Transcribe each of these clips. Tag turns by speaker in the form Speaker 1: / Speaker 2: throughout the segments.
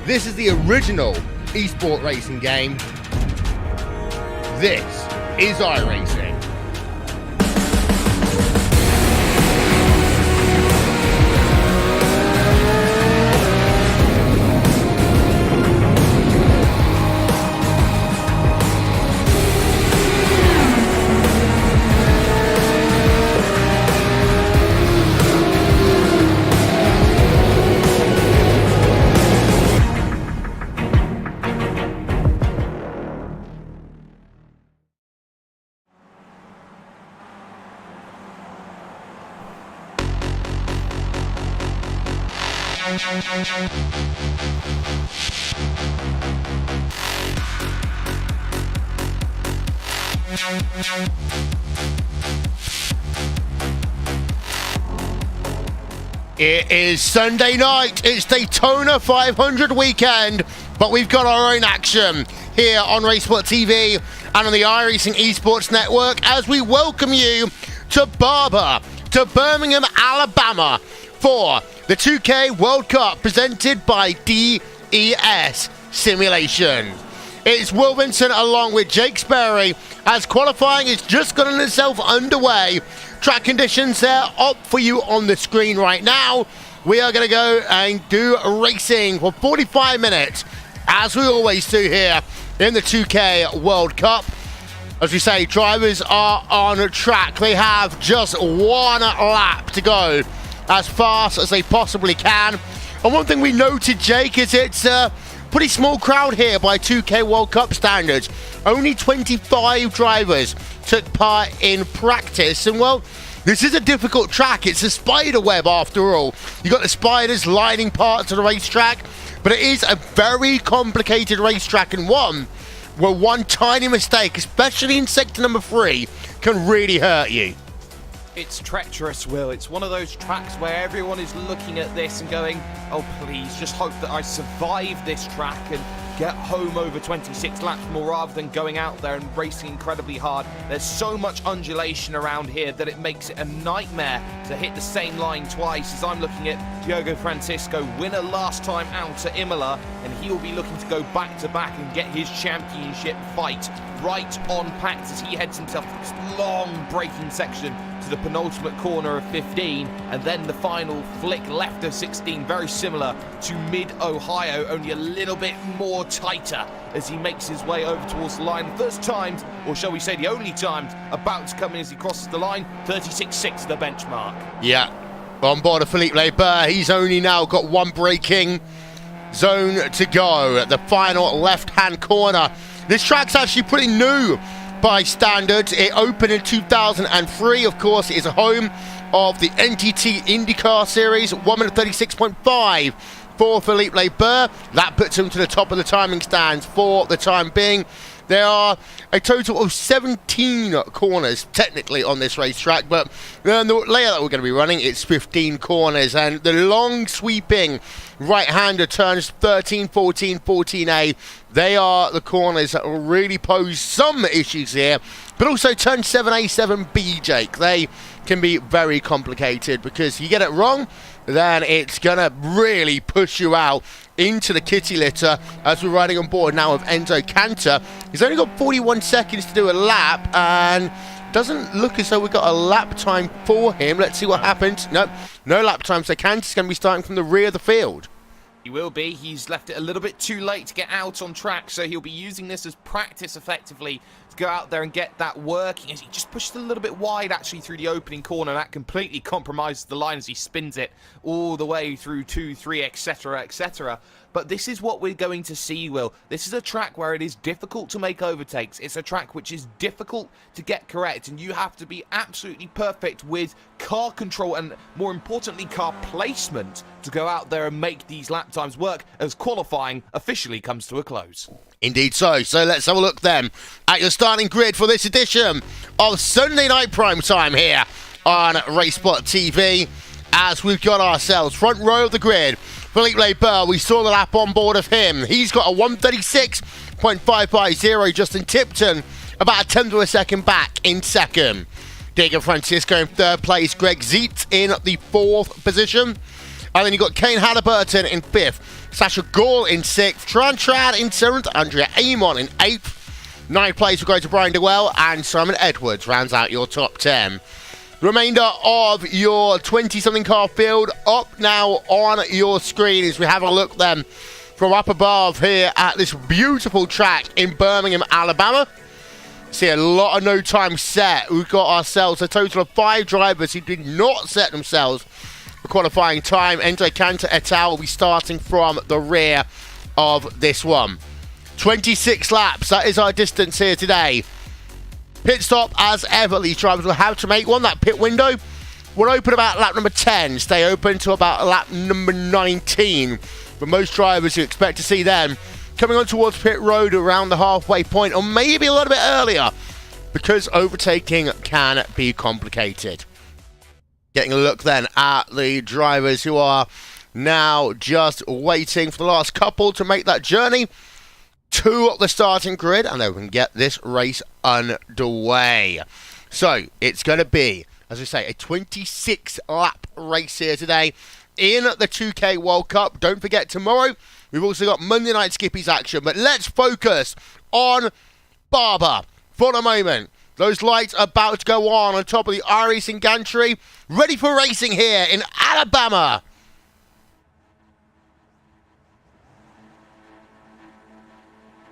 Speaker 1: This is the original esport racing game. This is iRacing. It is Sunday night, it's Daytona 500 weekend, but we've got our own action here on RaceSpotTV and on the iRacing Esports Network as we welcome you to Barber, to Birmingham, Alabama for the 2K World Cup presented by DES Simulation. It's Will Vincent along with Jake Sperry as qualifying is just gotten itself underway. Track conditions there up for you on the screen right now. We are going to go and do racing for 45 minutes as we always do here in the 2K World Cup. As we say, drivers are on track. They have just one lap to go as fast as they possibly can. And one thing we noted, Jake, is it's a pretty small crowd here by 2K World Cup standards. Only 25 drivers took part in practice. And well, this is a difficult track. It's a spider web after all. You've got the spiders lining parts of the racetrack, but it is a very complicated racetrack and one where one tiny mistake, especially in sector number 3, can really hurt you.
Speaker 2: It's treacherous, Will. It's one of those tracks where everyone is looking at this and going, oh, please, just hope that I survive this track and get home over 26 laps more rather than going out there and racing incredibly hard. There's so much undulation around here that it makes it a nightmare to hit the same line twice. As I'm looking at Diogo Francisco, winner last time out at Imola, and he will be looking to go back-to-back and get his championship fight right on packed as he heads himself to this long braking section to the penultimate corner of 15, and then the final flick left of 16, very similar to mid-Ohio, only a little bit more tighter as he makes his way over towards the line. The first times, or shall we say the only times, about to come in as he crosses the line, 36.6 the benchmark.
Speaker 1: Yeah, on board of Felipe Barber, he's only now got one braking zone to go at the final left-hand corner. This track's actually pretty new by standards. It opened in 2003. Of course, it is a home of the NTT IndyCar Series. 1 minute 36.5 for Felipe Barber. That puts him to the top of the timing stands for the time being. There are a total of 17 corners technically on this racetrack, but the layout that we're going to be running, it's 15 corners, and the long sweeping right-hander turns 13, 14, 14A, they are the corners that will really pose some issues here, but also turn 7A, 7B, Jake. They can be very complicated because you get it wrong, then it's going to really push you out into the kitty litter as we're riding on board now with Enzo Cantor. He's only got 41 seconds to do a lap and doesn't look as though we've got a lap time for him. Let's see what happens. No lap time, so Cantor's going to be starting from the rear of the field.
Speaker 2: He will be. He's left it a little bit too late to get out on track, so he'll be using this as practice effectively to go out there and get that working. As he just pushed a little bit wide actually through the opening corner, and that completely compromises the line as he spins it all the way through 2, 3, etc, etc. But this is what we're going to see, Will. This is a track where it is difficult to make overtakes. It's a track which is difficult to get correct, and you have to be absolutely perfect with car control and, more importantly, car placement to go out there and make these lap times work as qualifying officially comes to a close.
Speaker 1: Indeed so. So let's have a look then at your starting grid for this edition of Sunday Night Prime Time here on RaceSpotTV, as we've got ourselves front row of the grid. Felipe Barber, we saw the lap on board of him. He's got a 1:36.550. Justin Tipton, about a tenth of a second back in second. Diego Francisco in third place. Greg Ziet in the fourth position. And then you've got Kane Halliburton in 5th, Sasha Gall in 6th, Tran in 7th, Andrea Amon in 8th. 9th place will go to Brian Dewell, and Simon Edwards rounds out your top 10. The remainder of your 20-something car field up now on your screen as we have a look then from up above here at this beautiful track in Birmingham, Alabama. See a lot of no time set. We've got ourselves a total of 5 drivers who did not set themselves for qualifying time. Enzo Cantor et al. Will be starting from the rear of this one. 26 laps, that is our distance here today. Pit stop as ever, these drivers will have to make one. That pit window will open about lap number 10, stay open to about lap number 19. For most drivers, you expect to see them coming on towards pit road around the halfway point, or maybe a little bit earlier, because overtaking can be complicated. Getting a look then at the drivers who are now just waiting for the last couple to make that journey to the starting grid, and then we can get this race underway. So it's going to be, as we say, a 26 lap race here today in the 2K World Cup. Don't forget, tomorrow we've also got Monday Night Skippies action, but let's focus on Barber for the moment. Those lights are about to go on top of the iRacing gantry, ready for racing here in Alabama.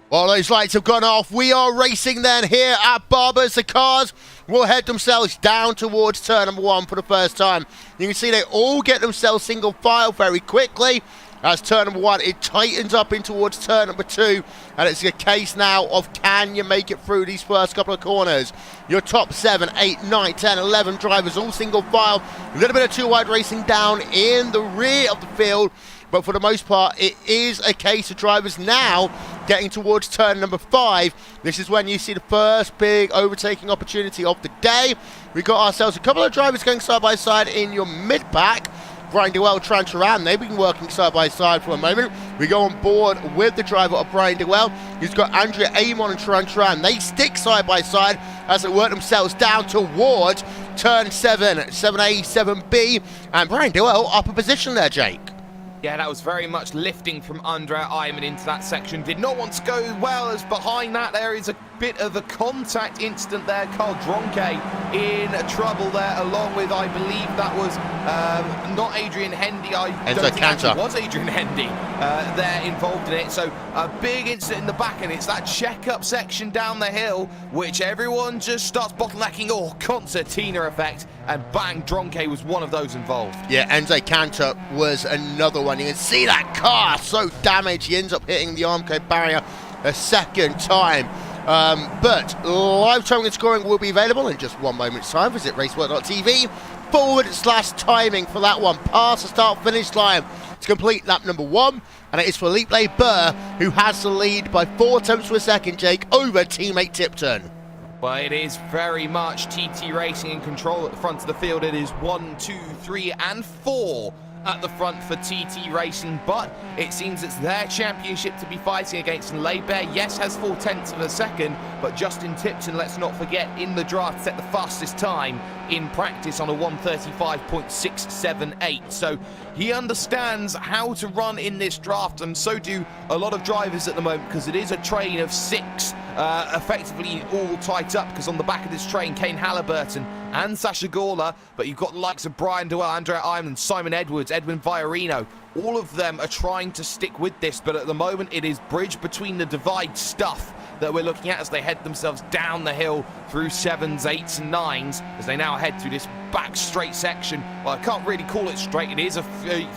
Speaker 1: While those lights have gone off, we are racing then here at Barber's. The cars will head themselves down towards turn number 1 for the first time. You can see they all get themselves single file very quickly. As turn number 1, it tightens up in towards turn number 2. And it's a case now of can you make it through these first couple of corners. Your top 7, 8, 9, 10, 11 drivers all single file. A little bit of 2-wide racing down in the rear of the field. But for the most part, it is a case of drivers now getting towards turn number 5. This is when you see the first big overtaking opportunity of the day. We've got ourselves a couple of drivers going side by side in your mid-pack. Brian Dewell, Tran Turan, they've been working side by side for a moment. We go on board with the driver of Brian Dewell. He's got Andrea Amon and Tran Turan. They stick side by side as they work themselves down towards turn 7, 7A, 7B. And Brian Dewell up a position there, Jake.
Speaker 2: Yeah, that was very much lifting from Andrea Ayman into that section. Did not want to go well, as behind that there is a bit of a contact incident there. Carl Dronke in trouble there, along with, I believe that was not Adrian Hendy. I don't think it was Adrian Hendy there involved in it. So a big incident in the back, and it's that check-up section down the hill, which everyone just starts bottlenecking, or concertina effect, and bang, Dronke was one of those involved.
Speaker 1: Yeah, Enzo Cantor was another one. You can see that car so damaged, he ends up hitting the Armco barrier a second time. But live towing and scoring will be available in just 1 moment's time. Visit RaceSpotTV /timing for that one. Past the start-finish line to complete lap number 1. And it is Felipe Burr who has the lead by 4 tenths per second, Jake, over teammate Tipton.
Speaker 2: Well, it is very much TT Racing in control at the front of the field. It is 1, 2, 3, and 4 at the front for TT Racing, but it seems it's their championship to be fighting against. And Leibert, yes, has 4 tenths of a second, but Justin Tipton, let's not forget, in the draft set the fastest time in practice on a 1:35.678. So he understands how to run in this draft, and so do a lot of drivers at the moment, because it is a train of 6 effectively all tight up, because on the back of this train, Kane Halliburton and Sasha Gawler, but you've got the likes of Brian Dewell, Andrea Ayman, Simon Edwards, Edwin Viorino. All of them are trying to stick with this, but at the moment it is bridge between the divide stuff that we're looking at as they head themselves down the hill through 7s, 8s and 9s as they now head through this back straight section. Well, I can't really call it straight. It is a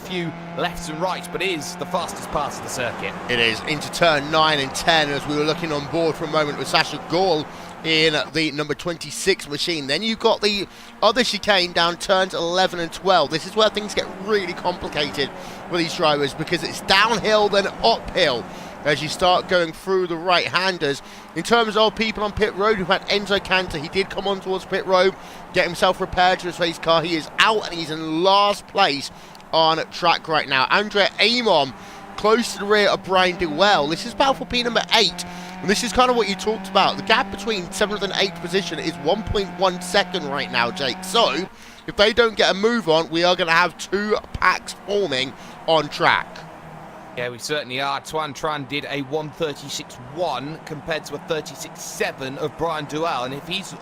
Speaker 2: few lefts and rights, but it is the fastest part of the circuit.
Speaker 1: It is into turn 9 and 10 as we were looking on board for a moment with Sasha Gall in the number 26 machine. Then you've got the other chicane down turns 11 and 12. This is where things get really complicated for these drivers, because it's downhill then uphill as you start going through the right-handers. In terms of people on pit road, who've had Enzo Cantor, he did come on towards pit road, get himself repaired to his race car. He is out and he's in last place on track right now. Andrea Amon close to the rear of Brian Dewell. This is battle for P number 8. And this is kind of what you talked about. The gap between 7th and 8th position is 1.1 second right now, Jake. So if they don't get a move on, we are going to have two packs forming on track.
Speaker 2: Yeah, we certainly are. Tuan Tran did a 1:36.1 compared to a 36.7 of Brian Duell. And if he's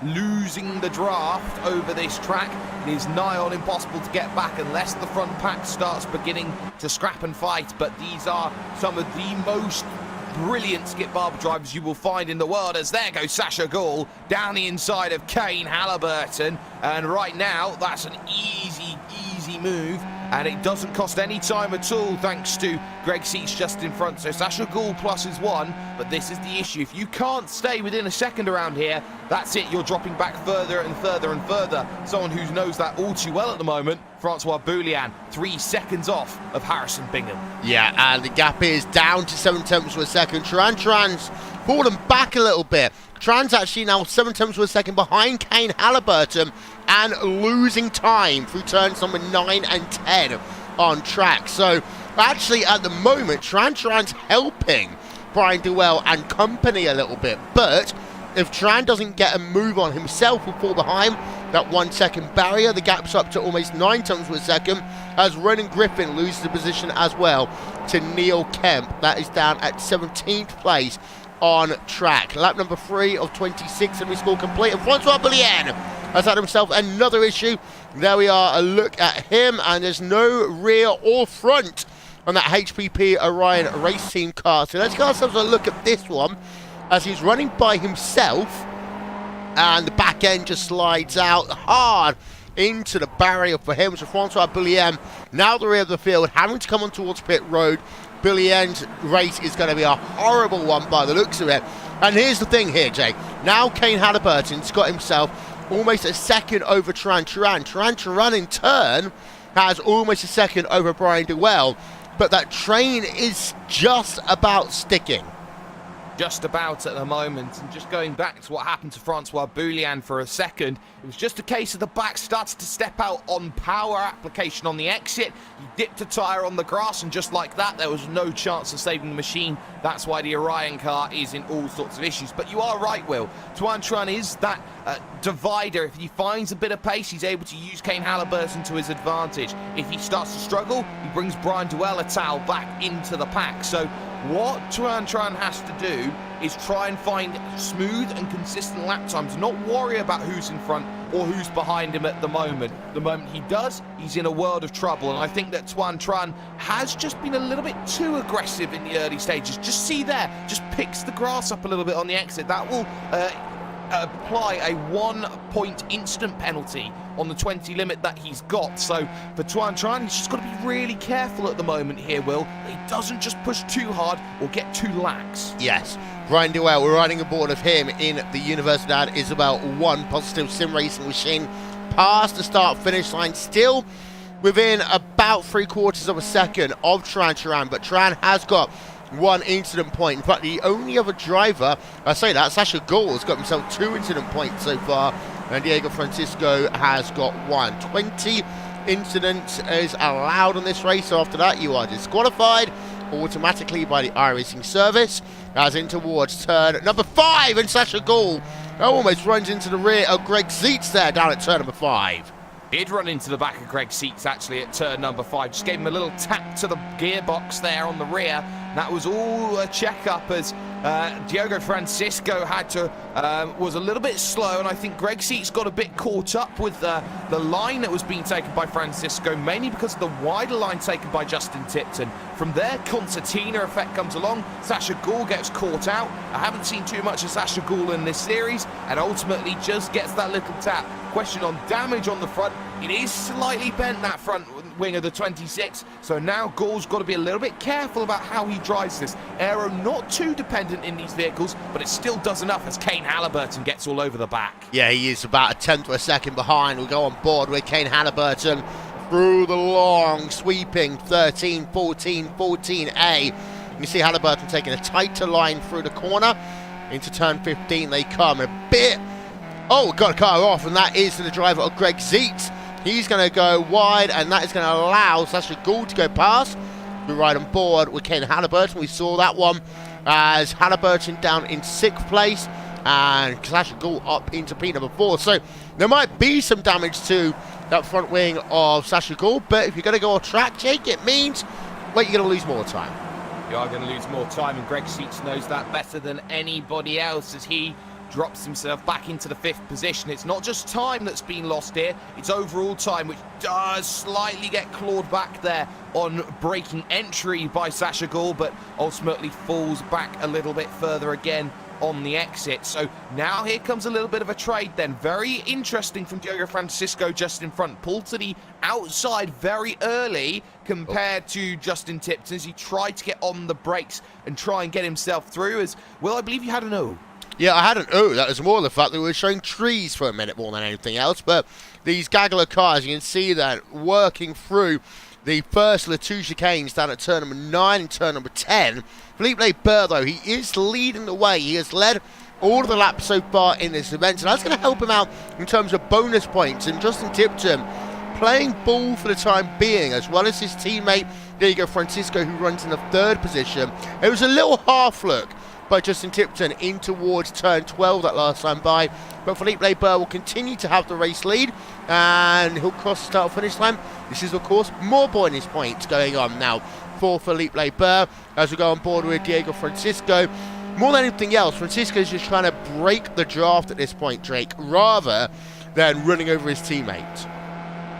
Speaker 2: losing the draft over this track, it is nigh on impossible to get back unless the front pack starts beginning to scrap and fight. But these are some of the most brilliant Skip Barber drivers you will find in the world, as there goes Sasha Gall down the inside of Kane Halliburton. And right now, that's an easy move. And it doesn't cost any time at all, thanks to Greg Seats just in front. So Sasha Gall plus is one, but this is the issue. If you can't stay within a second around here, that's it. You're dropping back further and further and further. Someone who knows that all too well at the moment, Francois Boulian, 3 seconds off of Harrison Bingham.
Speaker 1: Yeah, and the gap is down to 7 tenths per second. Tran's fallen back a little bit. Tran's actually now 7 tenths per second behind Kane Halliburton and losing time through turns number 9 and 10 on track. So actually at the moment, Tran's helping Brian Duell and company a little bit. But if Tran doesn't get a move on himself, will fall behind that 1 second barrier. The gap's up to almost 9 tenths per second as Ronan Griffin loses the position as well to Neil Kemp. That is down at 17th place on track. Lap number 3 of 26 and we score complete. And Francois Boulian has had himself another issue. There we are, a look at him, and there's no rear or front on that HPP Orion race team car. So let's get ourselves a look at this one as he's running by himself, and the back end just slides out hard into the barrier for him. So Francois Boulian, now the rear of the field, having to come on towards pit road. Boulian's race is going to be a horrible one by the looks of it. And here's the thing here, Jay. Now Kane Halliburton's got himself almost a second over Tran in turn has almost a second over Brian Duell. But that train is just about sticking.
Speaker 2: Just about at the moment. And just going back to what happened to Francois Boulian for a second, it was just a case of the back started to step out on power application on the exit. He dipped a tyre on the grass, and just like that, there was no chance of saving the machine. That's why the Orion car is in all sorts of issues. But you are right, Will. Tuan Tran is that divider. If he finds a bit of pace, he's able to use Kane Halliburton to his advantage. If he starts to struggle, he brings Brian Duell back into the pack. So what Tuan Tran has to do is try and find smooth and consistent lap times, not worry about who's in front or who's behind him at the moment. The moment he does, he's in a world of trouble. And I think that Tuan Tran has just been a little bit too aggressive in the early stages. Just see there, just picks the grass up a little bit on the exit. That will apply a 1-point instant penalty on the 20 limit that he's got. So for Tuan Tran, he's just got to be really careful at the moment here, Will. He doesn't just push too hard or get too lax.
Speaker 1: Yes, Brian Duell, we're riding aboard of him in the Universidad Isabel 1 positive sim racing machine. Past the start-finish line, still within about 3/4 of a second of Tran, but Tran has got 1 incident point. In fact, the only other driver, I say that, Sasha Gall has got himself 2 incident points so far, and Diego Francisco has got 1. 20 incidents is allowed on this race, so after that you are disqualified automatically by the iRacing service, as in towards turn number 5, and Sasha Gall almost runs into the rear of Greg Seats there down at turn number 5.
Speaker 2: Did run into the back of Greg Seats actually at turn number 5. Just gave him a little tap to the gearbox there on the rear. That was all a check-up, as Diego Francisco had to was a little bit slow, and I think Greg Seats got a bit caught up with the line that was being taken by Francisco, mainly because of the wider line taken by Justin Tipton. From there, concertina effect comes along. Sasha Gall gets caught out. I haven't seen too much of Sasha Gall in this series, and ultimately just gets that little tap. Question on damage on the front. It is slightly bent, that front wing of the 26, so now Gall's got to be a little bit careful about how he drives this. Aero not too dependent in these vehicles, but it still does enough as Kane Halliburton gets all over the back.
Speaker 1: Yeah, he is about a tenth of a second behind. We'll go on board with Kane Halliburton through the long sweeping 13, 14, 14A. You see Halliburton taking a tighter line through the corner. Into turn 15 they come. A bit... Oh, got a car off, and that is the driver of Greg Seats. He's going to go wide, and that is going to allow Sasha Gall to go past. We ride on board with Kane Halliburton. We saw that one as Halliburton down in 6th place, and Sasha Gall up into P number 4. So There might be some damage to that front wing of Sasha Gall, but if you're going to go off track, Jake, it means, well, you're going to lose more time.
Speaker 2: You are going to lose more time, and Greg Seats knows that better than anybody else as he drops himself back into the 5th position. It's not just time that's been lost here, it's overall time, which does slightly get clawed back there on braking entry by Sasha Gall, but ultimately falls back a little bit further again on the exit. So now here comes a little bit of a trade then. Very interesting from Diogo Francisco just in front. Pulled to the outside very early compared to Justin Tipton as he tried to get on the brakes and try and get himself through. As well, I believe you had an O.
Speaker 1: Yeah, I had an O. That was more the fact that we were showing trees for a minute more than anything else. But these gaggle of cars, you can see that working through the first of the 2 chicanes down at turn number 9 and turn number 10. Philippe Barber, though, he is leading the way. He has led all of the laps so far in this event, and that's going to help him out in terms of bonus points. And Justin Tipton playing ball for the time being, as well as his teammate Diogo Francisco, who runs in the 3rd position. It was a little half look by Justin Tipton in towards turn 12 that last time by, but Philippe Barber will continue to have the race lead, and he'll cross the start-finish line. This is, of course, more bonus points going on now for Philippe Barber as we go on board with Diogo Francisco. More than anything else, Francisco is just trying to break the draft at this point, Drake, rather than running over his teammate.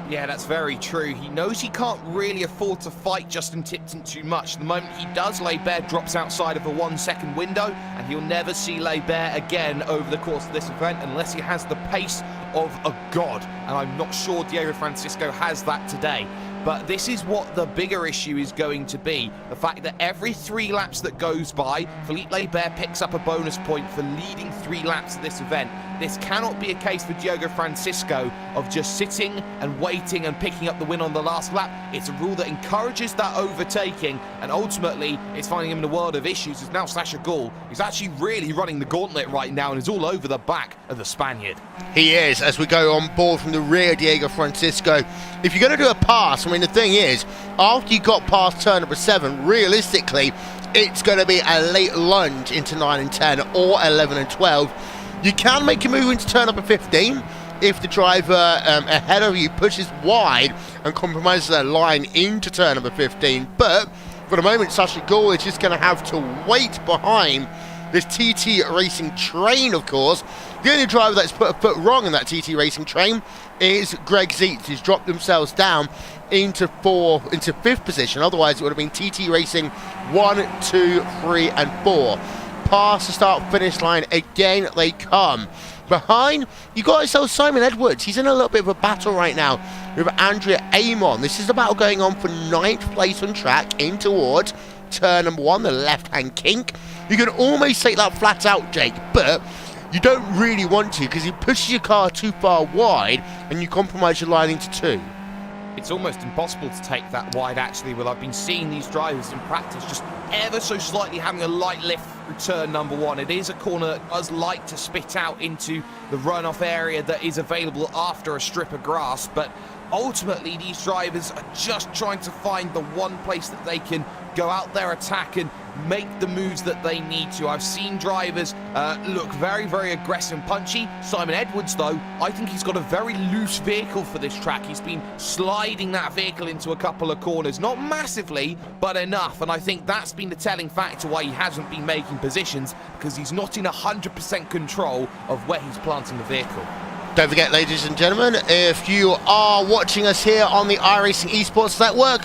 Speaker 2: Yeah, that's very true. He knows he can't really afford to fight Justin Tipton too much. The moment he does, Barber drops outside of a 1-second window, and he'll never see Barber again over the course of this event unless he has the pace of a god. And I'm not sure Diogo Francisco has that today. But this is what the bigger issue is going to be. The fact that every 3 laps that goes by, Philippe Barber picks up a bonus point for leading 3 laps of this event. This cannot be a case for Diogo Francisco of just sitting and waiting and picking up the win on the last lap. It's a rule that encourages that overtaking, and ultimately it's finding him in a world of issues as now Sasha Gall is actually really running the gauntlet right now and is all over the back of the Spaniard.
Speaker 1: He is, as we go on board from the rear, Diogo Francisco. If you're going to do a pass, I mean, the thing is, after you got past turn number 7, realistically, it's going to be a late lunge into 9 and 10 or 11 and 12. You can make a move into turn number 15 if the driver ahead of you pushes wide and compromises their line into turn number 15. But for the moment, Sasha Gall is just going to have to wait behind this TT Racing train, of course. The only driver that's put a foot wrong in that TT Racing train is Greg Seats, who's dropped themselves down into 5th position. Otherwise, it would have been TT Racing 1, 2, 3, and 4. Past the start-finish line, again they come. Behind, you got yourself Simon Edwards. He's in a little bit of a battle right now with Andrea Amon. This is the battle going on for 9th place on track in towards turn number 1, the left-hand kink. You can almost take that flat out, Jake, but you don't really want to because you push your car too far wide and you compromise your line into 2.
Speaker 2: It's almost impossible to take that wide, actually. Well, I've been seeing these drivers in practice just ever so slightly having a light lift through turn number 1. It is a corner that does like to spit out into the runoff area that is available after a strip of grass, but ultimately these drivers are just trying to find the one place that they can go out there, attack, and make the moves that they need to. I've seen drivers look very, very aggressive and punchy. Simon Edwards, though, I think he's got a very loose vehicle for this track. He's been sliding that vehicle into a couple of corners. Not massively, but enough. And I think that's been the telling factor why he hasn't been making positions, because he's not in 100% control of where he's planting the vehicle.
Speaker 1: Don't forget, ladies and gentlemen, if you are watching us here on the iRacing Esports Network,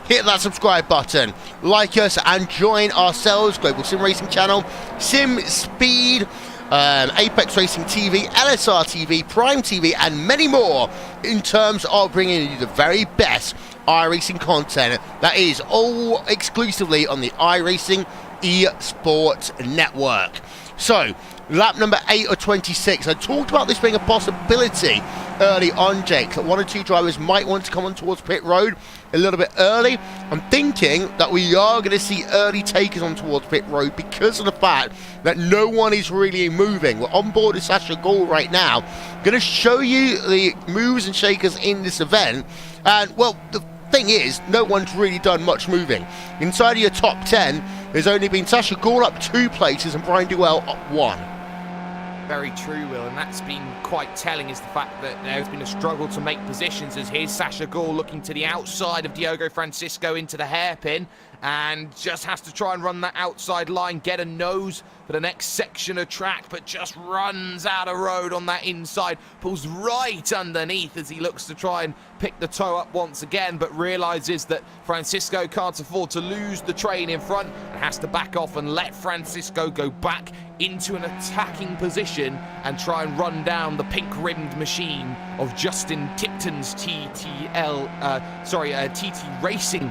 Speaker 1: hit that subscribe button, like us, and join ourselves, Global Sim Racing Channel, Sim Speed, Apex Racing TV, LSR TV, Prime TV, and many more in terms of bringing you the very best iRacing content. That is all exclusively on the iRacing Esports Network. So, lap number 8 or 26. I talked about this being a possibility early on, Jake, that 1 or 2 drivers might want to come on towards pit road a little bit early. I'm thinking that we are going to see early takers on towards pit road because of the fact that no one is really moving. We're on board with Sasha Gall right now. Going to show you the moves and shakers in this event. And, well, the thing is, no one's really done much moving. Inside of your top 10, there's only been Sasha Gall up 2 places and Brian Duell up 1.
Speaker 2: very true, Will, and that's been quite telling, is the fact that there's been a struggle to make positions, as here's Sasha Gall looking to the outside of Diogo Francisco into the hairpin, and just has to try and run that outside line, get a nose for the next section of track, but just runs out of road on that inside, pulls right underneath as he looks to try and pick the toe up once again, but realises that Francisco can't afford to lose the train in front and has to back off and let Francisco go back into an attacking position and try and run down the pink-rimmed machine of Justin Tipton's TT Racing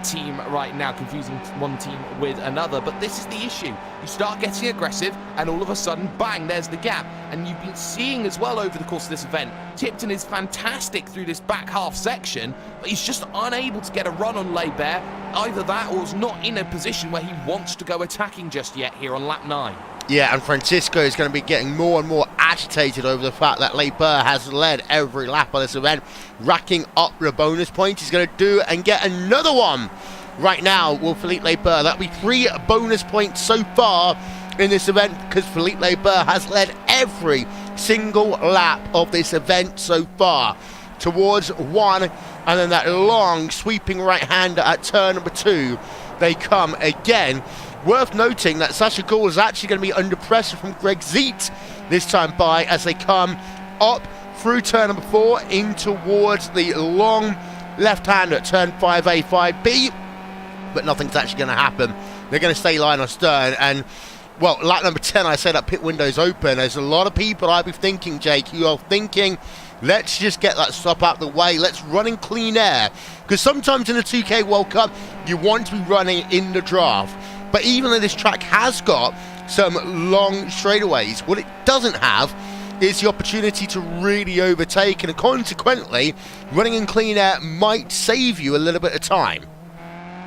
Speaker 2: team right now, confusing one team with another. But this is the issue. You start getting aggressive and all of a sudden, bang, there's the gap. And you've been seeing as well over the course of this event, Tipton is fantastic through this back half section, but he's just unable to get a run on Leibert. Either that or is not in a position where he wants to go attacking just yet here on lap 9.
Speaker 1: Yeah, and Francisco is going to be getting more and more agitated over the fact that Leibert has led every lap of this event, racking up the bonus points. He's going to do and get another one right now with Philippe Leibert. That'll be 3 bonus points so far in this event, because Philippe Leibert has led every single lap of this event so far towards 1, and then that long sweeping right-hander at turn number 2. They come again. Worth noting that Sasha Gall is actually going to be under pressure from Greg Ziet this time by, as they come up through turn number 4 in towards the long left-hander at turn 5A, 5B, but nothing's actually going to happen. They're going to stay line on stern, and well, lap number 10, I said that pit window's open. There's a lot of people, I'd be thinking, Jake, who are thinking, let's just get that stop out of the way. Let's run in clean air. Because sometimes in the 2K World Cup, you want to be running in the draft. But even though this track has got some long straightaways, what it doesn't have is the opportunity to really overtake. And consequently, running in clean air might save you a little bit of time.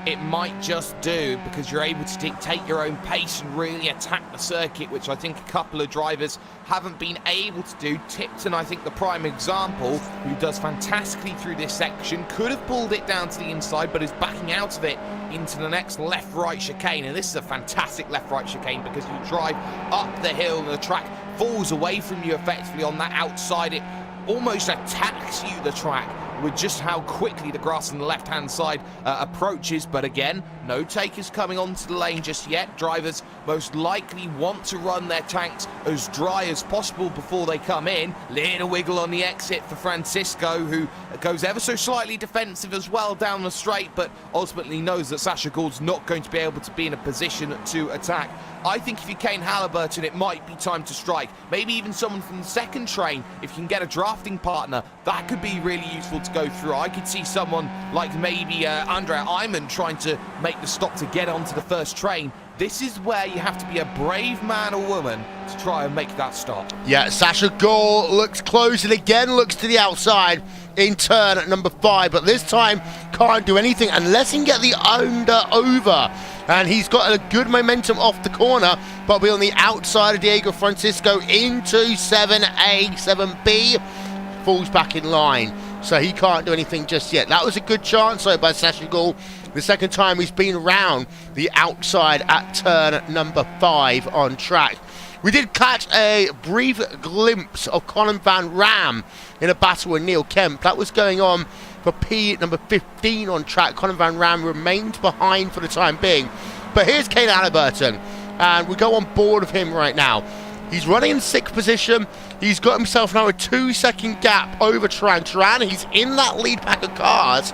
Speaker 2: It might just do, because you're able to dictate your own pace and really attack the circuit, which I think a couple of drivers haven't been able to do. Tipton, I think, the prime example, who does fantastically through this section, could have pulled it down to the inside, but is backing out of it into the next left-right chicane. And this is a fantastic left-right chicane, because you drive up the hill and the track falls away from you effectively on that outside. It almost attacks you, the track, with just how quickly the grass on the left-hand side approaches. But again, no takers coming onto the lane just yet. Drivers most likely want to run their tanks as dry as possible before they come in. Little wiggle on the exit for Francisco, who goes ever so slightly defensive as well down the straight, but ultimately knows that Sasha Gall's not going to be able to be in a position to attack. I think if you're Kane Halliburton, it might be time to strike. Maybe even someone from the second train, if you can get a drafting partner, that could be really useful to go through. I could see someone like maybe Andrea Ayman trying to make the stop to get onto the first train. This is where you have to be a brave man or woman to try and make that stop. Yeah, Sasha Gall looks close and again looks to the outside in turn at number 5, but this time can't do anything unless he can get the under over. And he's got a good momentum off the corner, but we're on the outside of Diego Francisco into 7A, 7B, falls back in line. So he can't do anything just yet. That was a good chance though by Sasha Gall. The second time he's been around the outside at turn number 5 on track. We did catch a brief glimpse of Colin Van Ram in a battle with Neil Kemp. That was going on for P number 15 on track. Colin Van Ram remained behind for the time being. But here's Kane Halliburton, and we go on board of him right now. He's running in 6th position. He's got himself now a 2-second gap over Tran. He's in that lead pack of cars,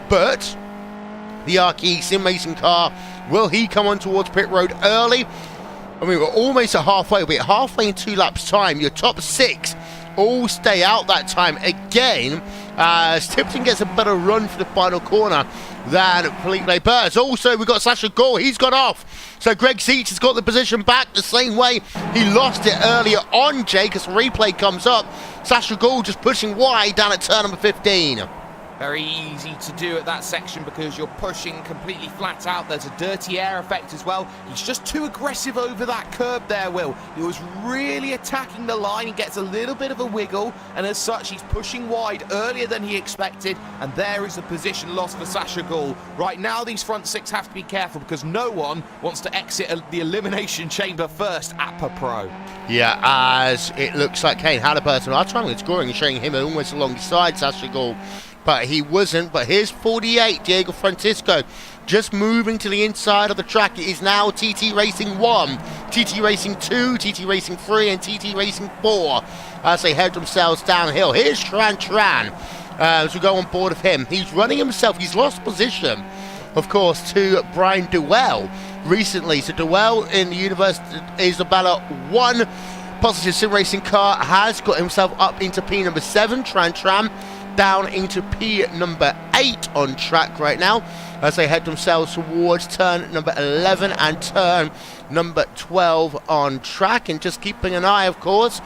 Speaker 2: but the Archie Sim Racing car, will he come on towards pit road early? I mean, we're almost at halfway. We're halfway in 2 laps time. Your top 6 all stay out that time again, as Tipton gets a better run for the final corner than Philippe Leibert. Also, we've got Sasha Gall. He's got off. So Greg Seach has got the position back the same way he lost it earlier on, Jake, as the replay comes up. Sasha Gall just pushing wide down at turn number 15. Very easy to do at that section because you're pushing completely flat out. There's a dirty air effect as well. He's just too aggressive over that curb there, Will. He was really attacking the line. He gets a little bit of a wiggle, and as such, he's pushing wide earlier than he expected, and there is a position loss for Sasha Gull. Right now, these front six have to be careful because no one wants to exit the elimination chamber first at Per Pro.
Speaker 1: Yeah, as it looks like Kane Halliburton are trying to scoring and showing him almost alongside Sasha Gull, but he wasn't. But here's 48, Diego Francisco, just moving to the inside of the track. It is now TT Racing 1, TT Racing 2, TT Racing 3, and TT Racing 4 as they head themselves downhill. Here's Tran as we go on board of him. He's running himself. He's lost position, of course, to Brian Duell recently. So Duell in the Universe Isabella 1 Positive Sim Racing car has got himself up into P number 7. Tran down into P number 8 on track right now as they head themselves towards turn number 11 and turn number 12 on track. And just keeping an eye, of course,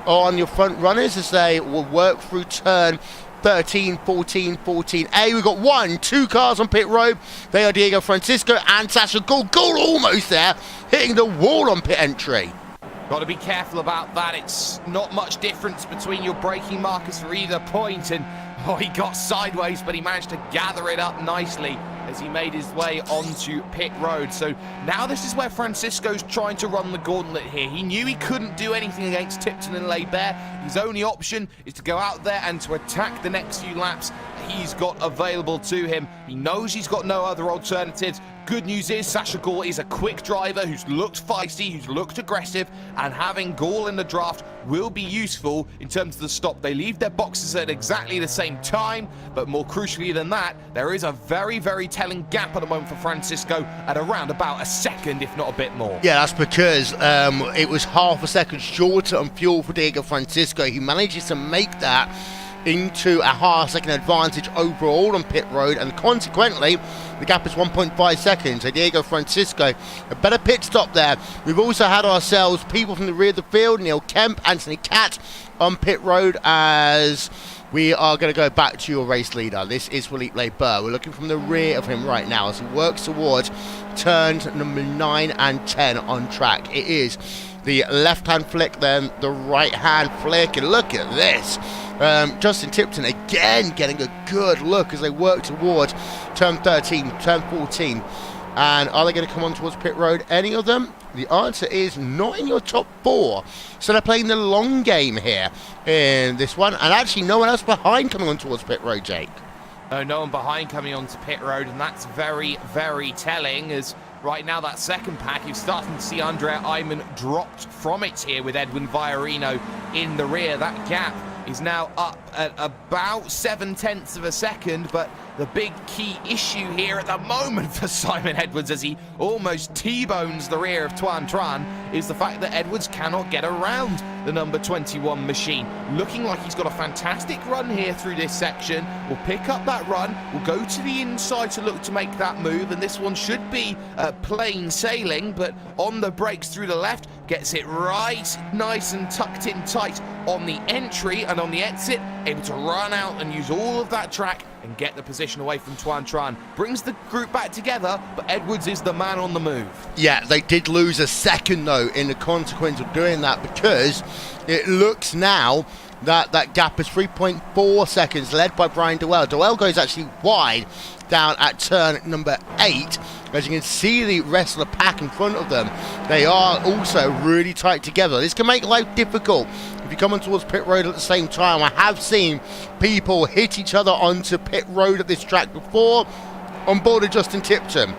Speaker 1: on your front runners as they will work through turn 13, 14, 14A. We've got 2 cars on pit road. They are Diego Francisco and Sasha Gull. Gull almost there, hitting the wall on pit entry.
Speaker 2: Got to be careful about that. It's not much difference between your braking markers for either point, and he got sideways, but he managed to gather it up nicely as he made his way onto pit road. So now this is where Francisco's trying to run the gauntlet here. He knew he couldn't do anything against Tipton and Laibert. His only option is to go out there and to attack the next few laps he's got available to him. He knows he's got no other alternatives. Good news is Sasha Gull is a quick driver who's looked feisty, who's looked aggressive, and having Gull in the draft will be useful in terms of the stop. They leave their boxes at exactly the same time, but more crucially than that, there is a very, very telling gap at the moment for Francisco at around about a second, if not a bit more.
Speaker 1: Yeah, that's because it was half a second shorter on fuel for Diego Francisco. He manages to make that into a half-second advantage overall on pit road, and consequently the gap is 1.5 seconds. So Diego Francisco, a better pit stop there. We've also had ourselves people from the rear of the field, Neil Kemp, Anthony Catt on pit road, as we are going to go back to your race leader. This is Philippe Laibert. We're looking from the rear of him right now as he works towards turns number 9 and 10 on track. It is the left-hand flick, then the right-hand flick, and look at this. Justin Tipton again getting a good look as they work towards turn 13, turn 14. And are they going to come on towards pit road? Any of them? The answer is not in your top 4. So they're playing the long game here in this one. And actually no one else behind coming on towards pit road, Jake.
Speaker 2: No one behind coming onto pit road, and that's very, very telling, as right now that second pack, you're starting to see Andrea Ayman dropped from it here with Edwin Viorino in the rear. That gap is now up at about 7/10 of a second, but the big key issue here at the moment for Simon Edwards, as he almost T-bones the rear of Tuan Tran, is the fact that Edwards cannot get around the number 21 machine. Looking like he's got a fantastic run here through this section. We'll pick up that run, we'll go to the inside to look to make that move, and this one should be plain sailing, but on the brakes through the left, gets it right nice and tucked in tight on the entry, and on the exit, able to run out and use all of that track and get the position away from Tuan Tran. Brings the group back together, but Edwards is the man on the move. Yeah,
Speaker 1: they did lose a second, though, in the consequence of doing that, because it looks now that that gap is 3.4 seconds, led by Brian Duell. Duell goes actually wide down at turn number 8. As you can see the rest of the pack in front of them, they are also really tight together. This can make life difficult if you come on towards pit road at the same time. I have seen people hit each other onto pit road at this track before on board of Justin Tipton.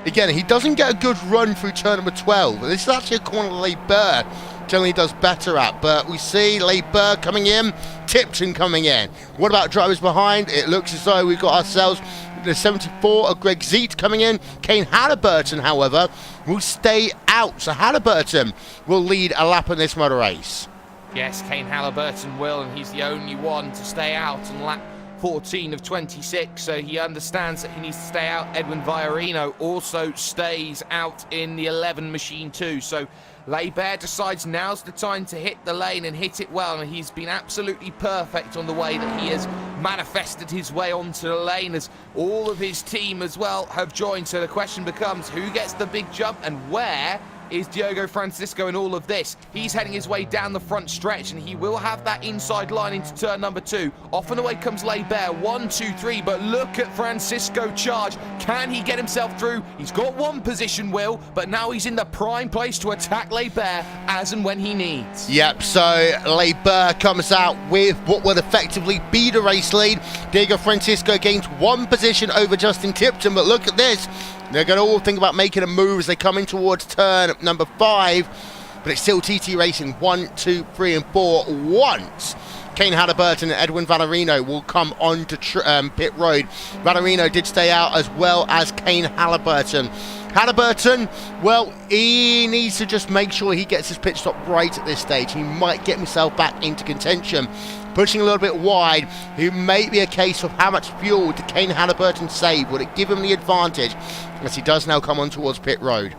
Speaker 1: Again, he doesn't get a good run through turn number 12. This is actually a corner Laibert generally does better at, but we see Laibert coming in, Tipton coming in. What about drivers behind? It looks as though we've got ourselves the 74 of Greg Zeet coming in. Kane Halliburton, however, will stay out. So Halliburton will lead a lap in this motor race.
Speaker 2: Yes, Kane Halliburton will, and he's the only one to stay out and lap 14 of 26, so he understands that he needs to stay out. Edwin Viorino also stays out in the 11 machine too, so Leibert decides now's the time to hit the lane and hit it well, and he's been absolutely perfect on the way that he has manifested his way onto the lane, as all of his team as well have joined. So the question becomes, who gets the big jump and where is Diogo Francisco in all of this? He's heading his way down the front stretch, and he will have that inside line into turn number 2. Off and away comes Leibert, 1, 2, 3, but look at Francisco charge. Can he get himself through? He's got one position, Will, but now he's in the prime place to attack Leibert as and when he needs.
Speaker 1: Yep, so Leibert comes out with what would effectively be the race lead. Diogo Francisco gains one position over Justin Tipton, but look at this. They're going to all think about making a move as they come in towards turn number 5, but it's still TT Racing 1, 2, 3, and 4 once Kane Halliburton and Edwin Valerino will come on to pit road. Valerino did stay out, as well as Kane Halliburton. Halliburton, well, he needs to just make sure he gets his pit stop right at this stage. He might get himself back into contention. Pushing a little bit wide, it may be a case of how much fuel did Kane Halliburton save. Would it give him the advantage as he does now come on towards pit road?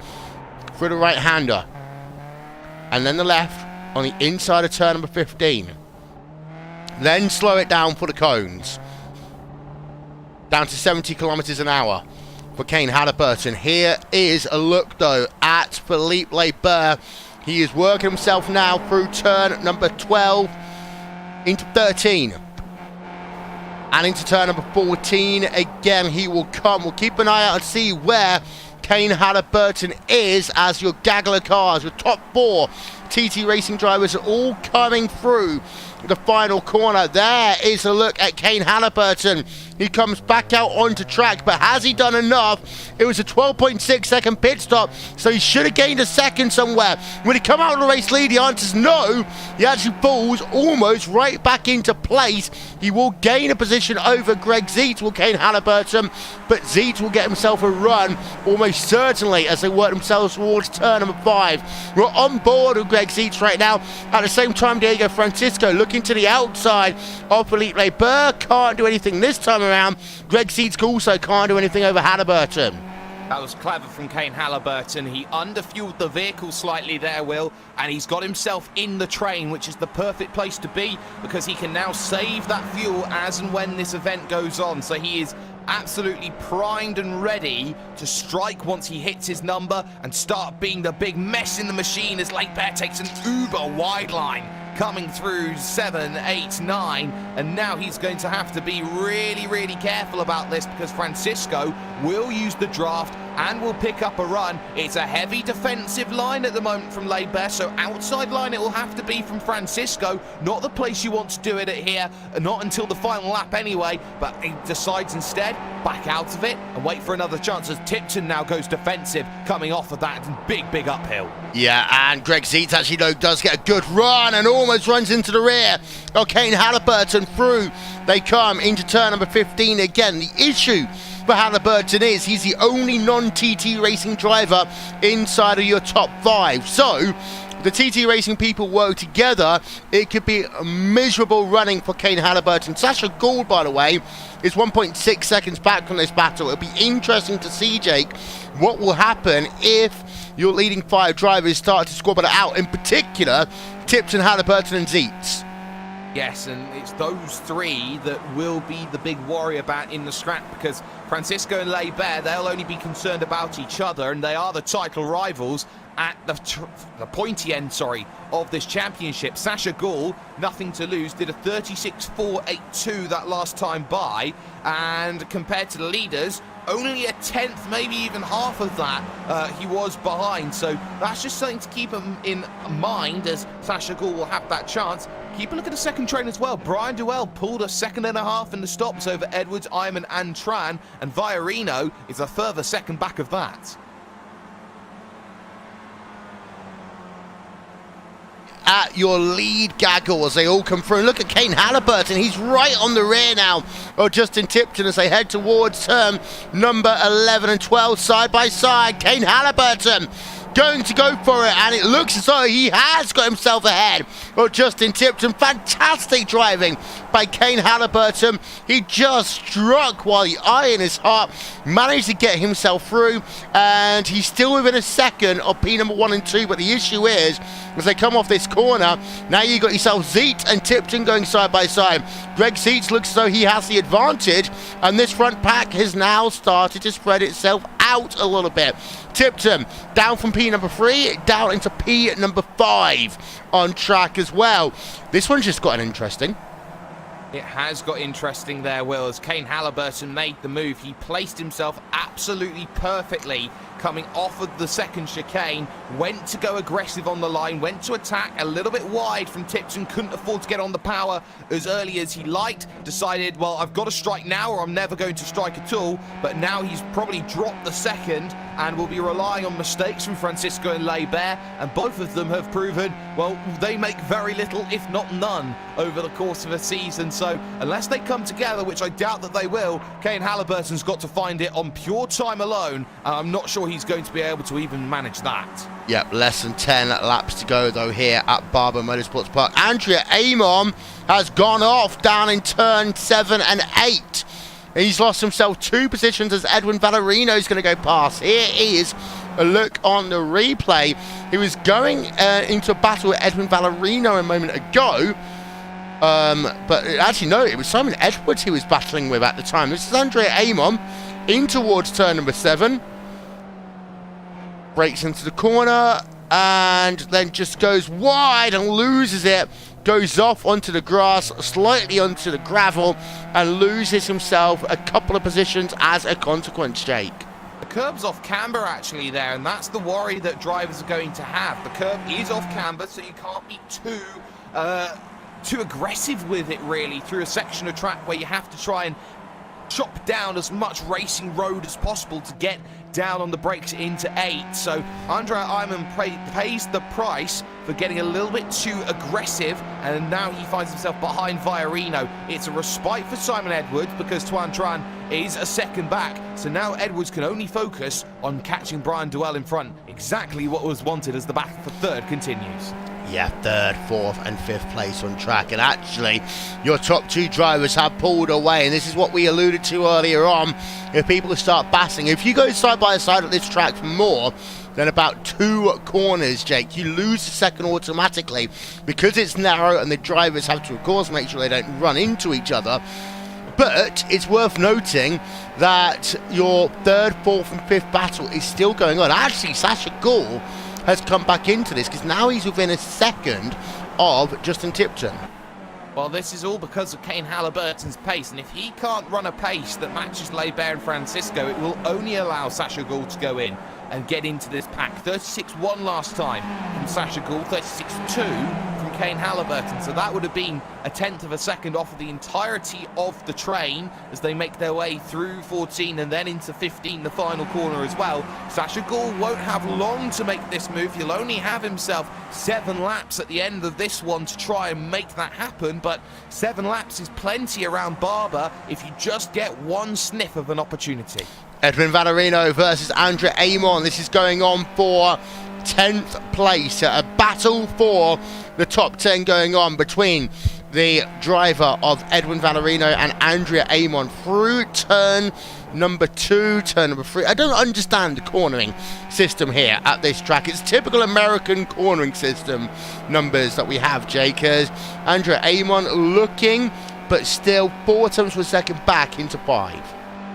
Speaker 1: Through the right-hander. And then the left on the inside of turn number 15. Then slow it down for the cones. Down to 70 kilometers an hour for Kane Halliburton. Here is a look, though, at Philippe Leibert. He is working himself now through turn number 12 into 13. And into turn number 14 again he will come. We'll keep an eye out and see where Kane Halliburton is, as your gaggle of cars, your top 4 TT Racing drivers are all coming through the final corner. There is a look at Kane Halliburton. He comes back out onto track, but has he done enough? It was a 12.6 second pit stop, so he should have gained a second somewhere. When he come out of the race lead, the answer is no. He actually falls almost right back into place. He will gain a position over Greg Zietz, will Kane Halliburton, but Zietz will get himself a run almost certainly as they work themselves towards turn number 5. We're on board with Greg Zietz right now. At the same time, Diogo Francisco looking to the outside of Philippe Leibert. Can't do anything this time around. Greg Zietz also can't do anything over Halliburton.
Speaker 2: That was clever from Kane Halliburton. He underfueled the vehicle slightly there, Will, and he's got himself in the train, which is the perfect place to be, because he can now save that fuel as and when this event goes on. So he is absolutely primed and ready to strike once he hits his number and start being the big mess in the machine as Leibert takes an uber wide line coming through 7, 8, 9, and now he's going to have to be really careful about this, because Francisco will use the draft and will pick up a run. It's a heavy defensive line at the moment from Leibert, so outside line it will have to be from Francisco. Not the place you want to do it at here, not until the final lap anyway, but he decides instead back out of it and wait for another chance as Tipton now goes defensive coming off of that big uphill.
Speaker 1: Yeah, and Greg Zietz actually though does get a good run and almost runs into the rear of Kane Halliburton. Through they come into turn number 15 again. The issue for Halliburton is he's the only non-TT Racing driver inside of your top 5. So the TT Racing people work together, it could be a miserable running for Kane Halliburton. Sasha Gould, by the way, is 1.6 seconds back from this battle. It'll be interesting to see, Jake, what will happen if your leading 5 drivers start to squabble it out, in particular Tipton, Halliburton and Zietz.
Speaker 2: Yes, and it's those 3 that will be the big worry about in the scrap, because Francisco and Leibert, they'll only be concerned about each other, and they are the title rivals at the pointy end, of this championship. Sasha Gould, nothing to lose, did a 36.482 that last time by, and compared to the leaders, only a tenth, maybe even half of that he was behind. So that's just something to keep him in mind, as Sasha Gould will have that chance. Keep a look at the second train as well. Brian Duell pulled a 2.5 seconds in the stops over Edwards, Iman and Tran, and Viorino is a further second back of that.
Speaker 1: At your lead gaggle as they all come through. And look at Kane Halliburton. He's right on the rear now of Justin Tipton as they head towards turn number 11 and 12 side by side. Kane Halliburton going to go for it, and it looks as though he has got himself ahead of Justin Tipton. Fantastic driving by Kane Halliburton. He just struck while the iron is hot, managed to get himself through, and he's still within a second of P number 1 and 2. But the issue is, as they come off this corner, now you've got yourself Zeet and Tipton going side by side. Greg Zeet looks as though he has the advantage, and this front pack has now started to spread itself out a little bit. Tipton down from P number 3 down into P number 5 on track as well. This one's just gotten interesting.
Speaker 2: It has got interesting there, Will, as Kane Halliburton made the move. He placed himself absolutely perfectly coming off of the second chicane, went to go aggressive on the line, went to attack a little bit wide from Tipton, couldn't afford to get on the power as early as he liked, decided, well, I've got to strike now or I'm never going to strike at all, but now he's probably dropped the second and will be relying on mistakes from Francisco and Leibert, and both of them have proven, well, they make very little, if not none, over the course of a season. So unless they come together, which I doubt that they will, Kane Halliburton's got to find it on pure time alone, and I'm not sure he's going to be able to even manage that.
Speaker 1: Yep, less than 10 laps to go though here at Barber Motorsports Park. Andrea Amon has gone off down in turn 7 and 8. He's lost himself 2 positions as Edwin Valerino is going to go past. Here is a look on the replay. He was going into a battle with Edwin Valerino a moment ago. But actually, no, it was Simon Edwards he was battling with at the time. This is Andrea Amon in towards turn number 7. Breaks into the corner and then just goes wide and loses it. Goes off onto the grass, slightly onto the gravel, and loses himself a couple of positions as a consequence, Jake.
Speaker 2: The curb's off camber actually there, and that's the worry that drivers are going to have. The curb is off camber, so you can't be too aggressive with it really through a section of track where you have to try and chop down as much racing road as possible to get down on the brakes into 8. So Andrea Amon pays the price for getting a little bit too aggressive, and now he finds himself behind Viorino. It's a respite for Simon Edwards because Tuan Tran is a second back, so now Edwards can only focus on catching Brian Duell in front. Exactly what was wanted as the battle for third continues.
Speaker 1: Yeah, 3rd, 4th and 5th place on track, and actually your top 2 drivers have pulled away, and this is what we alluded to earlier on. If people start battling, if you go side by side at this track for more than about 2 corners, Jake, you lose the second automatically because it's narrow, and the drivers have to of course make sure they don't run into each other. But it's worth noting that your 3rd, 4th and 5th battle is still going on. Actually, Sasha Gall has come back into this because now he's within a second of Justin Tipton.
Speaker 2: Well, this is all because of Kane Halliburton's pace, and if he can't run a pace that matches Leibert and Francisco, it will only allow Sasha Gall to go in and get into this pack. 36.1 last time from Sasha Gall, 36.2 from Kane Halliburton, so that would have been a 1/10 of a second off of the entirety of the train as they make their way through 14 and then into 15, the final corner as well. Sasha Gall won't have long to make this move. He'll only have himself 7 laps at the end of this one to try and make that happen, but 7 laps is plenty around Barber if you just get one sniff of an opportunity.
Speaker 1: Edwin Valerino versus Andrea Amon. This is going on for 10th place. A battle for the top 10 going on between the driver of Edwin Valerino and Andrea Amon through turn number 2, turn number 3. I don't understand the cornering system here at this track. It's typical American cornering system numbers that we have, Jake. Andrea Amon looking, but still 4 tenths per second back into 5.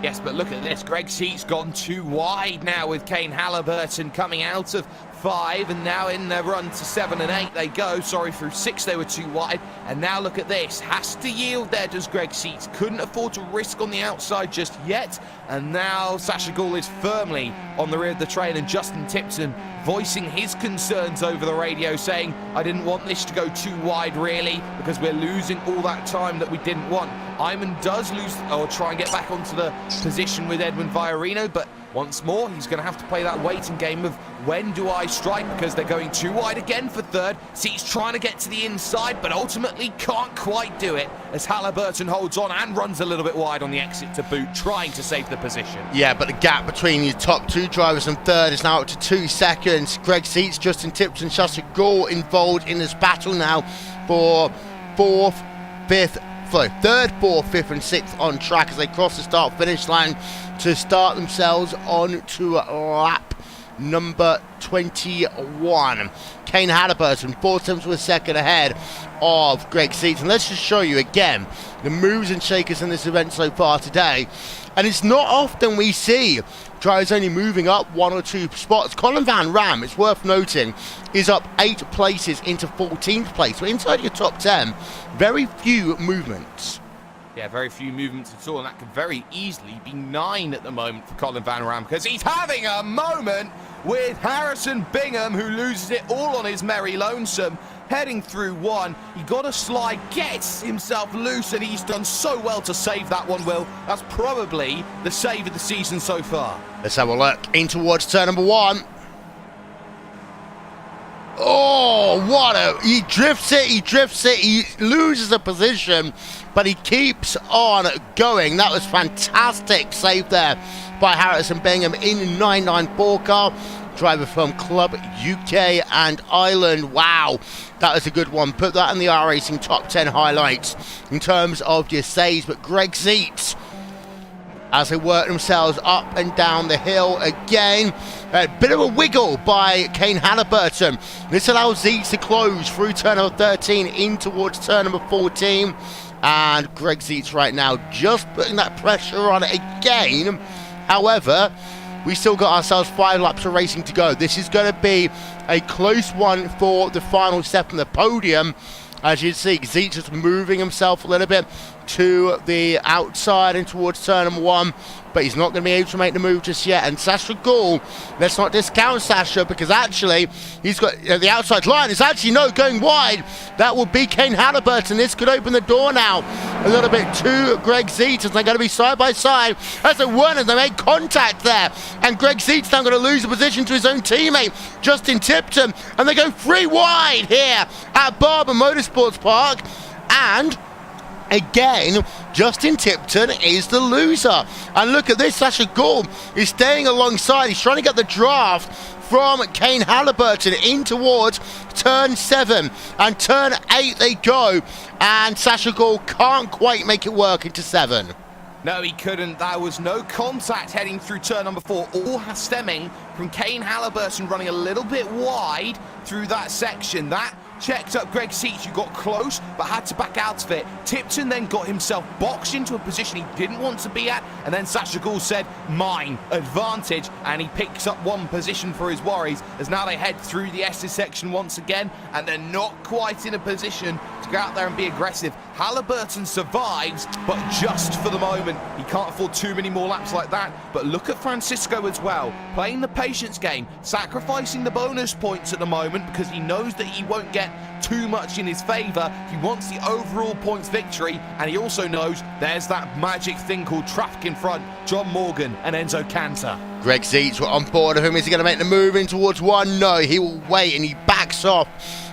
Speaker 2: Yes, but look at this. Greg Seat's gone too wide now with Kane Halliburton coming out of 5, and now in their run to 7 and 8 they go. Sorry, through 6 they were too wide, and now look at this. Has to yield there, does Greg Seats. Couldn't afford to risk on the outside just yet, and now Sasha Gall is firmly on the rear of the train, and Justin Tipton voicing his concerns over the radio, saying, I didn't want this to go too wide really, because we're losing all that time that we didn't want. Amon does lose, or try and get back onto the position with Edwin Viorino, but Once more, he's going to have to play that waiting game of when do I strike, because they're going too wide again for third. Seats trying to get to the inside, but ultimately can't quite do it as Halliburton holds on and runs a little bit wide on the exit to boot, trying to save the position.
Speaker 1: Yeah, but the gap between your top two drivers and third is now up to 2 seconds. Greg Seats, Justin Tipton, Shasta Gall involved in this battle now for third, 4th, 5th and 6th on track as they cross the start-finish line to start themselves on to lap number 21. Kane Halliburton 4/10 of a second ahead of Greg Seats. And let's just show you again the moves and shakers in this event so far today. And it's not often we see drivers only moving up 1 or 2 spots. Colin Van Ram, it's worth noting, is up 8 places into 14th place. So inside your top 10, very few movements.
Speaker 2: Yeah, very few movements at all, and that could very easily be 9 at the moment for Colin Van Ram, because he's having a moment with Harrison Bingham, who loses it all on his merry lonesome. Heading through 1, he got a slide, gets himself loose, and he's done so well to save that one, Will. That's probably the save of the season so far.
Speaker 1: Let's have a look in towards turn number 1. Oh, he drifts it, he loses a position, but he keeps on going. That was fantastic save there by Harrison Bingham in the 994 car. Driver from Club UK and Ireland. Wow, that was a good one. Put that in the R-Racing top 10 highlights in terms of your saves. But Greg Seats, as they work themselves up and down the hill again. A bit of a wiggle by Kane Halliburton. This allows Seats to close through turn number 13 in towards turn number 14. And Greg Seats right now just putting that pressure on it again. However, we still got ourselves 5 laps of racing to go. This is going to be a close one for the final step on the podium. As you see, Seats just moving himself a little bit to the outside and towards turn number 1, but he's not going to be able to make the move just yet. And Sasha Gall, let's not discount Sasha, because actually he's got the outside line is actually going wide. That will be Kane Halliburton. This could open the door now a little bit to Greg Seats as they're going to be side by side as they won, and they make contact there. And Greg Seats now going to lose the position to his own teammate Justin Tipton, and they go 3 wide here at Barber Motorsports Park. And again, Justin Tipton is the loser. And look at this, Sasha Gall is staying alongside. He's trying to get the draft from Kane Halliburton in towards turn 7. And turn 8 they go. And Sasha Gall can't quite make it work into 7.
Speaker 2: No, he couldn't. There was no contact heading through turn number 4, all stemming from Kane Halliburton running a little bit wide through that section. That checked up Greg Seats, who got close but had to back out of it. Tipton then got himself boxed into a position he didn't want to be at, and then Sasha Gall said, mine, advantage, and he picks up 1 position for his worries as now they head through the S's section once again, and they're not quite in a position to go out there and be aggressive. Halliburton survives, but just for the moment. He can't afford too many more laps like that. But look at Francisco as well, playing the patience game, sacrificing the bonus points at the moment because he knows that he won't get too much in his favour. He wants the overall points victory, and he also knows there's that magic thing called traffic in front. John Morgan and Enzo Cantor.
Speaker 1: Greg Seats were on board of him. Is he going to make the move in towards 1? No, he will wait, and he backs off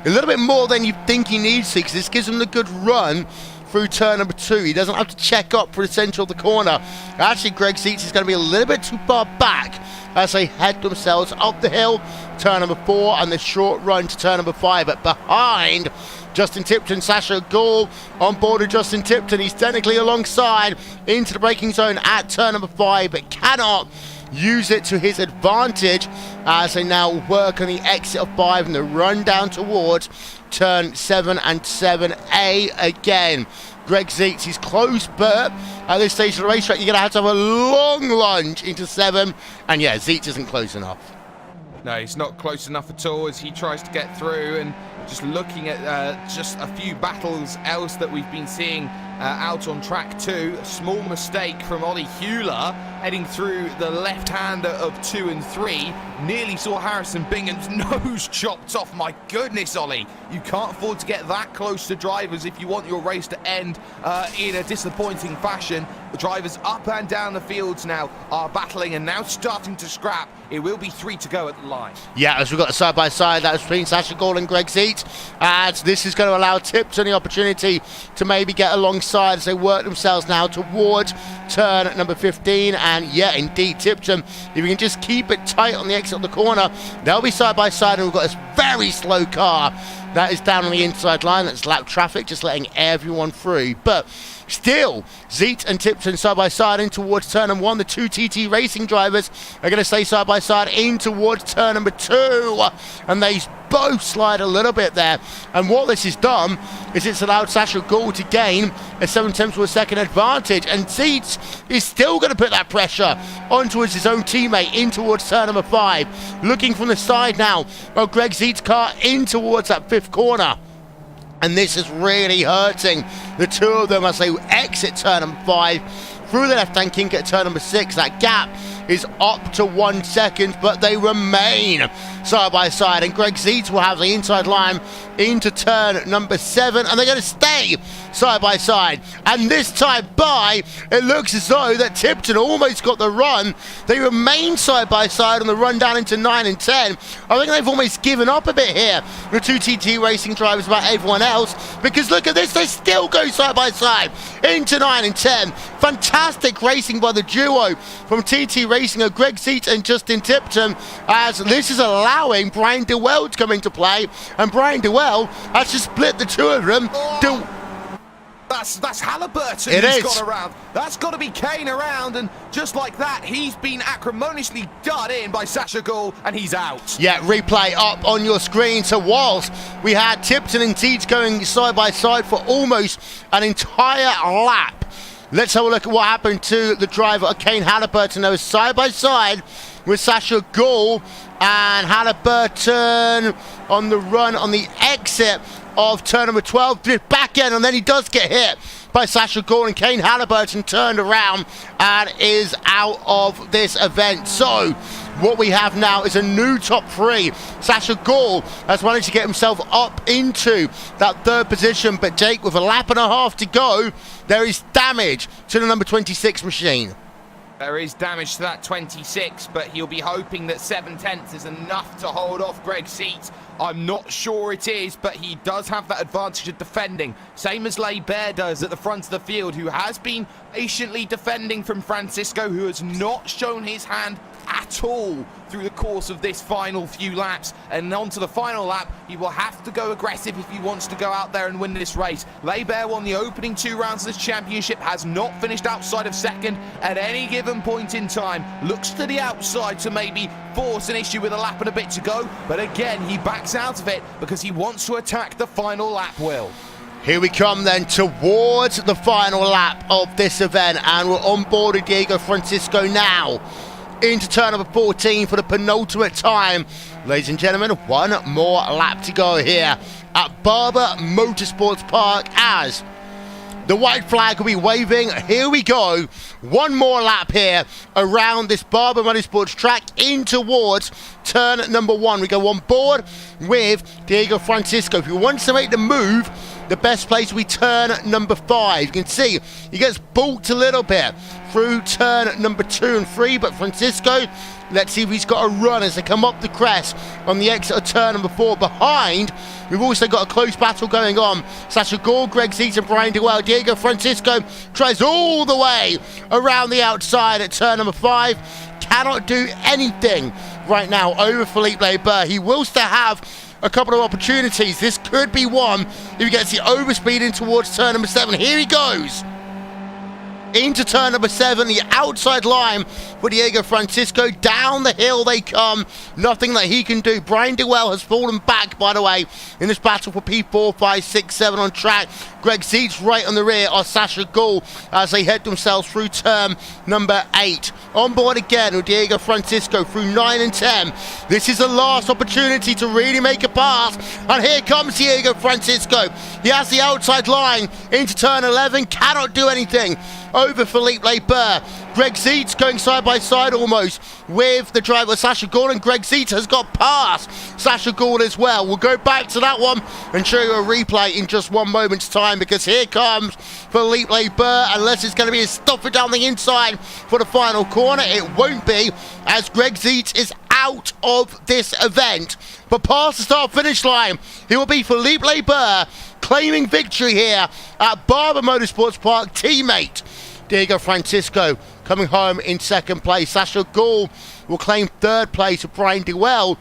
Speaker 1: a little bit more than you think he needs to, because this gives him the good run through turn number 2. He doesn't have to check up for the centre of the corner. Actually, Greg Seats is going to be a little bit too far back as they head themselves up the hill. Turn number 4 and the short run to turn number 5. But behind Justin Tipton, Sasha Gall on board with Justin Tipton. He's technically alongside into the braking zone at turn number 5, but cannot use it to his advantage as they now work on the exit of 5 and the run down towards turn 7 and 7A again. Greg Seats is close, but at this stage of the racetrack, you're going to have a long lunge into 7. And yeah, Seats isn't close enough.
Speaker 2: No, he's not close enough at all as he tries to get through. And just looking at just a few battles else that we've been seeing out on track 2. A small mistake from Ollie Hewler heading through the left-hander of 2 and 3. Nearly saw Harrison Bingham's nose chopped off. My goodness, Ollie, you can't afford to get that close to drivers if you want your race to end in a disappointing fashion. The drivers up and down the fields now are battling and now starting to scrap. It will be 3 to go at the line.
Speaker 1: Yeah, as we've got a side-by-side, that was between Sasha Gall and Greg Zeet. And this is going to allow Tipton the opportunity to maybe get alongside as they work themselves now towards turn number 15. And yeah, indeed, Tipton, if you can just keep it tight on the exit of the corner, they'll be side-by-side. And we've got this very slow car that is down on the inside line. That's lap traffic, just letting everyone through. But still, Zeet and Tipton side by side in towards turn number 1. The 2 TT Racing drivers are going to stay side by side in towards turn number 2. And they both slide a little bit there. And what this has done is it's allowed Sasha Gall to gain a 7/10 of a second advantage. And Zeet is still going to put that pressure on towards his own teammate in towards turn number 5. Looking from the side now of Greg Zeet's car in towards that 5th corner. And this is really hurting the two of them as they exit turn number 5 through the left-hand kink at turn number 6. That gap is up to 1 second, but they remain side by side. And Greg Zeet will have the inside line into turn number 7, and they're going to stay side by side. And this time by, it looks as though that Tipton almost got the run. They remain side by side on the run down into 9 and 10. I think they've almost given up a bit here, the 2 TT Racing drivers, about everyone else, because look at this, they still go side by side into 9 and 10. Fantastic racing by the duo from TT Racing of Greg Zeet and Justin Tipton, as this is allowing Brian Dewell to come into play, and Brian Dewell has just split the two of them.
Speaker 2: That's Halliburton
Speaker 1: It
Speaker 2: who's
Speaker 1: is.
Speaker 2: got around. That's got to be Kane around, and just like that, he's been acrimoniously done in by Sasha Gall, and he's out.
Speaker 1: Yeah, replay up on your screen. So whilst we had Tipton and Zeet going side by side for almost an entire lap, let's have a look at what happened to the driver, Kane Halliburton. They were side by side with Sasha Gall, and Halliburton on the run on the exit of turn number 12, back end, and then he does get hit by Sasha Gall, and Kane Halliburton turned around and is out of this event. So what we have now is a new top 3. Sasha Gall has managed to get himself up into that 3rd position, but Jake, with a lap and a half to go, there is damage to the number 26 machine.
Speaker 2: There is damage to that 26, but he'll be hoping that 7/10 is enough to hold off Greg Zeet. I'm not sure it is, but he does have that advantage of defending, same as Barber does at the front of the field, who has been patiently defending from Francisco, who has not shown his hand at all through the course of this final few laps. And on to the final lap, he will have to go aggressive if he wants to go out there and win this race. Barber won the opening 2 rounds of this championship, has not finished outside of second at any given point in time. Looks to the outside to maybe force an issue with a lap and a bit to go, but again, he backs out of it because he wants to attack the final lap, Will.
Speaker 1: Here we come then towards the final lap of this event, and we're on board with Diego Francisco now into turn number 14 for the penultimate time. Ladies and gentlemen, one more lap to go here at Barber Motorsports Park as the white flag will be waving. Here we go. One more lap here around this Barber Motorsports track in towards turn number 1. We go on board with Diego Francisco. If he wants to make the move, the best place will be turn number 5. You can see he gets balked a little bit through turn number 2 and 3, but Francisco, let's see if he's got a run as they come up the crest on the exit of turn number 4. Behind, we've also got a close battle going on. Sasha Gall, Greg Zeet and Brian Dewell. Diego Francisco tries all the way around the outside at turn number 5. Cannot do anything right now over Felipe Barber. He will still have a couple of opportunities. This could be one if he gets the overspeed in towards turn number 7. Here he goes. into turn number 7, the outside line for Diego Francisco. Down the hill they come. Nothing that he can do. Brian Dewell has fallen back, by the way, in this battle for P4, 5, 6, 7 on track. Greg Zietz right on the rear of Sasha Gull as they head themselves through turn number 8. On board again with Diego Francisco through 9 and 10. This is the last opportunity to really make a pass. And here comes Diego Francisco. He has the outside line into turn 11. Cannot do anything over Philippe Leber. Greg Zietz going side by side almost with the driver Sasha Gull, and Greg Zietz has got past Sasha Gull as well. We'll go back to that one and show you a replay in just one moment's time, because here comes Philippe Leber. Unless it's going to be a stuffer down the inside for the final corner, it won't be, as Greg Zietz is out of this event. But past the start finish line, it will be Philippe Leber claiming victory here at Barber Motorsports Park. Teammate Diego Francisco coming home in second place. Sasha Gull will claim third place with Brian Dewell.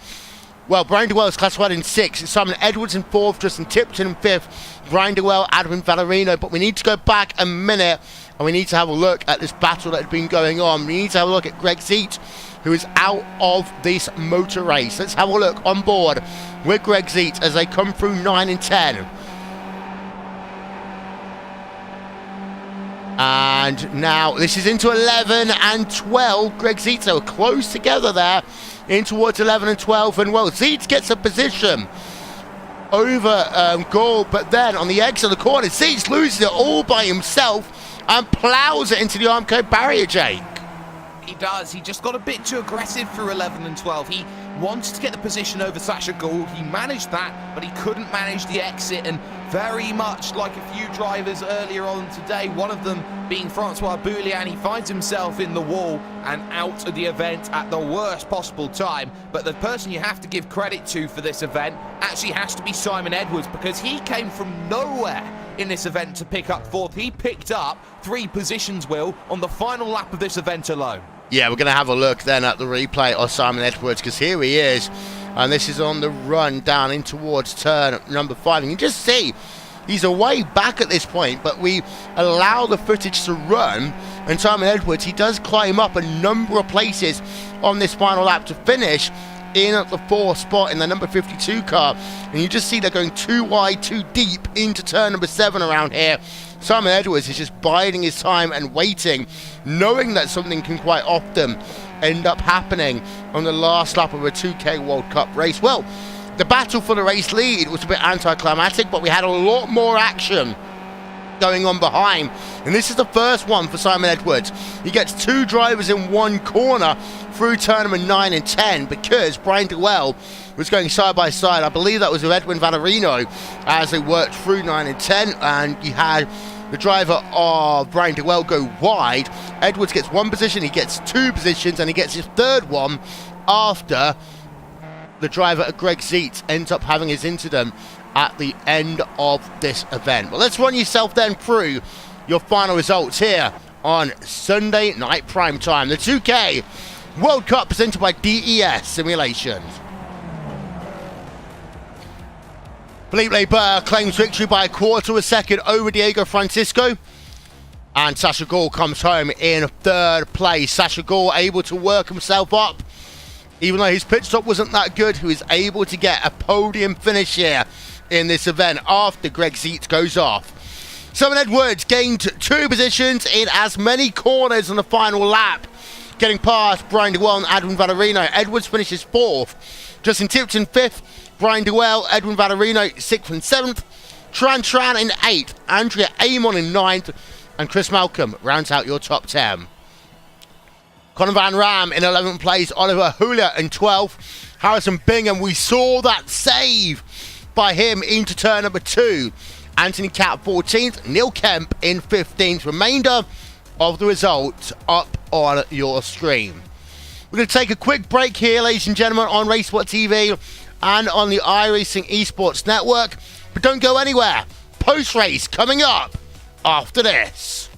Speaker 1: Well, Brian Dewell is classified in 6th. Simon Edwards in 4th, Justin Tipton in 5th, Brian Dewell, Edwin Valerino. But we need to go back a minute and we need to have a look at this battle that had been going on. We need to have a look at Greg Zietz, who is out of this motor race. Let's have a look on board with Greg Zietz as they come through 9 and 10. And now this is into 11 and 12. Greg Zietz, they were close together there in towards 11 and 12. And well, Zietz gets a position over Gull, but then on the exit of the corner, Zietz loses it all by himself and plows it into the Armco barrier, Jake.
Speaker 2: He does. He just got a bit too aggressive through 11 and 12. He wanted to get the position over Sasha Gull. He managed that, but he couldn't manage the exit. And very much like a few drivers earlier on today, one of them being Francois Boulian, he finds himself in the wall and out of the event at the worst possible time. But the person you have to give credit to for this event actually has to be Simon Edwards, because he came from nowhere in this event to pick up 4th. He picked up 3 positions, Will, on the final lap of this event alone.
Speaker 1: Yeah, we're going to have a look then at the replay of Simon Edwards, because here he is, and this is on the run down in towards turn number 5. And you can just see he's away back at this point, but we allow the footage to run, and Simon Edwards, he does climb up a number of places on this final lap to finish in at the 4th spot in the number 52 car. And you just see they're going too wide, too deep into turn number 7 around here. Simon Edwards is just biding his time and waiting, knowing that something can quite often end up happening on the last lap of a 2K World Cup race. Well, the battle for the race lead was a bit anticlimactic, but we had a lot more action going on behind. And this is the first one for Simon Edwards. He gets 2 drivers in one corner through turn number 9 and 10, because Brian Dewell was going side by side. I believe that was with Edwin Valerino as they worked through 9 and 10, and you had the driver of Brian Dewell go wide. Edwards gets 1 position, he gets 2 positions, and he gets his 3rd one after the driver of Greg Zietz ends up having his incident at the end of this event. Well, let's run yourself then through your final results here on Sunday Night Prime Time. The 2K World Cup presented by DES Simulations. Philippe Leber claims victory by a quarter of a second over Diego Francisco. And Sasha Gull comes home in 3rd place. Sasha Gull able to work himself up. Even though his pit stop wasn't that good, he was able to get a podium finish here in this event after Greg Zietz goes off. Simon Edwards gained 2 positions in as many corners on the final lap, getting past Brian Dewell and Edwin Valerino. Edwards finishes 4th. Justin Tipton 5th. Brian Dewell, Edwin Valerino 6th and 7th. Tran in 8th. Andrea Amon in 9th. And Chris Malcolm rounds out your top 10. Conor Van Ram in 11th place. Oliver Hulia in 12th. Harrison Bingham, we saw that save by him into turn number 2. Anthony Catt 14th. Neil Kemp in 15th. Remainder of the results up on your screen. We're going to take a quick break here, ladies and gentlemen, on RaceSpotTV and on the iRacing Esports Network. But don't go anywhere. Post-race coming up after this.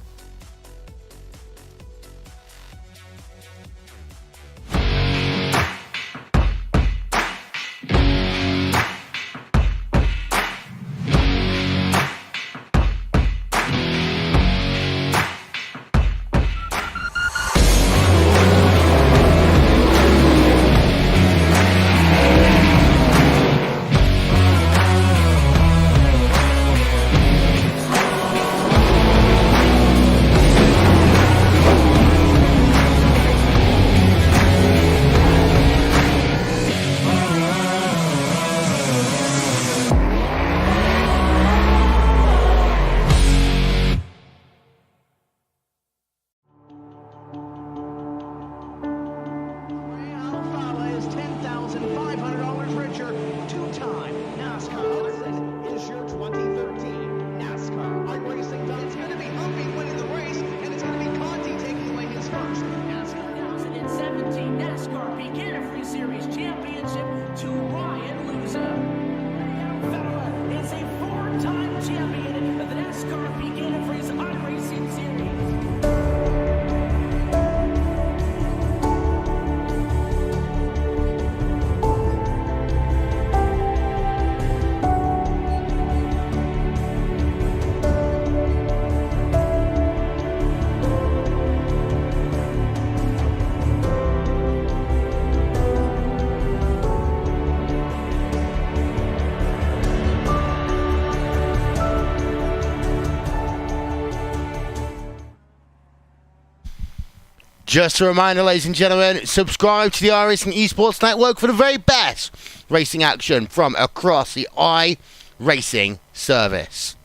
Speaker 1: Just a reminder, ladies and gentlemen, subscribe to the iRacing Esports Network for the very best racing action from across the iRacing service.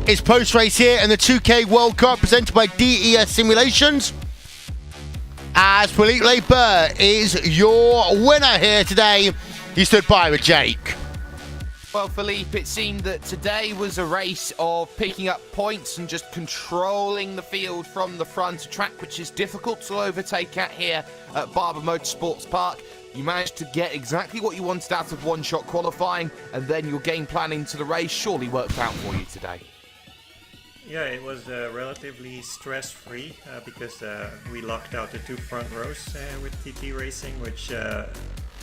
Speaker 1: It's post-race here in the 2K World Cup presented by DES Simulations. As Philippe Labeur is your winner here today. He stood by with Jake.
Speaker 2: Well, Philippe, it seemed that today was a race of picking up points and just controlling the field from the front, a track which is difficult to overtake at here at Barber Motorsports Park. You managed to get exactly what you wanted out of one-shot qualifying, and then your game plan into the race surely worked out for you today.
Speaker 3: Yeah, it was relatively stress-free because we locked out the two front rows with TT Racing, which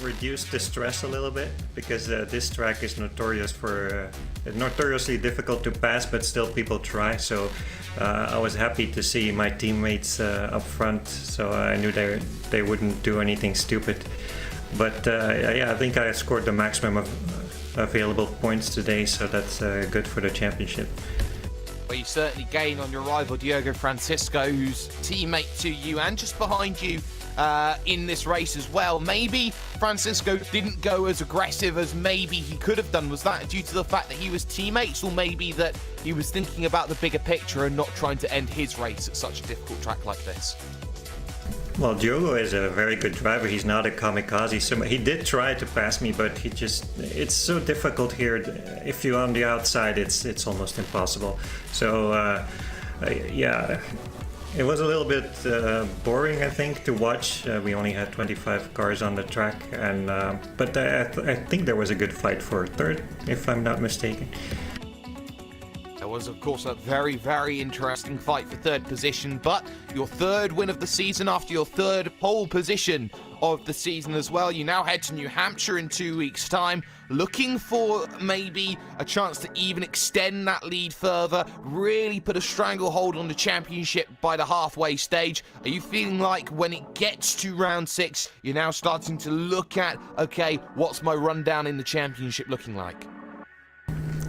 Speaker 3: reduced the stress a little bit because this track is notoriously difficult to pass, but still people try. So I was happy to see my teammates up front, so I knew they wouldn't do anything stupid. But yeah, I think I scored the maximum of available points today, so that's good for the championship.
Speaker 2: Well, you certainly gain on your rival Diego Francisco, who's teammate to you and just behind you in this race as well. Maybe Francisco didn't go as aggressive as maybe he could have done. Was that due to the fact that he was teammates, or maybe that he was thinking about the bigger picture and not trying to end his race at such a difficult track like this?
Speaker 3: Well, Diogo is a very good driver. He's not a kamikaze. So he did try to pass me, but it's so difficult here. If you're on the outside, it's almost impossible. So yeah, it was a little bit boring, I think, to watch. We only had 25 cars on the track, and but I think there was a good fight for third, if I'm not mistaken.
Speaker 2: There was, of course, a very, very interesting fight for third position, but your third win of the season after your third pole position of the season as well. You now head to New Hampshire in 2 weeks' time, looking for maybe a chance to even extend that lead further, really put a stranglehold on the championship by the halfway stage. Are you feeling like when it gets to round 6, you're now starting to look at, okay, what's my rundown in the championship looking like?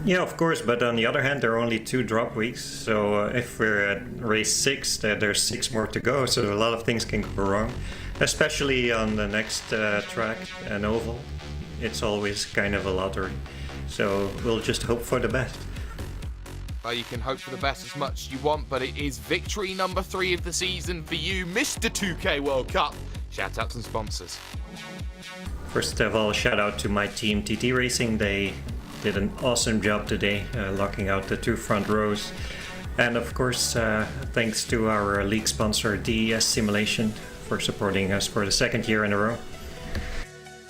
Speaker 3: Yeah, of course, but on the other hand, there are only 2 drop weeks, so if we're at race 6, there's 6 more to go, so a lot of things can go wrong, especially on the next track, an oval. It's always kind of a lottery, so we'll just hope for the best.
Speaker 2: Well, you can hope for the best as much as you want, but it is victory number 3 of the season for you, Mr. 2K World Cup. Shout out to some sponsors.
Speaker 3: First of all, shout out to my team, TT Racing. They did an awesome job today, locking out the 2 front rows. And of course, thanks to our league sponsor, DES Simulation, for supporting us for the 2nd year in a row.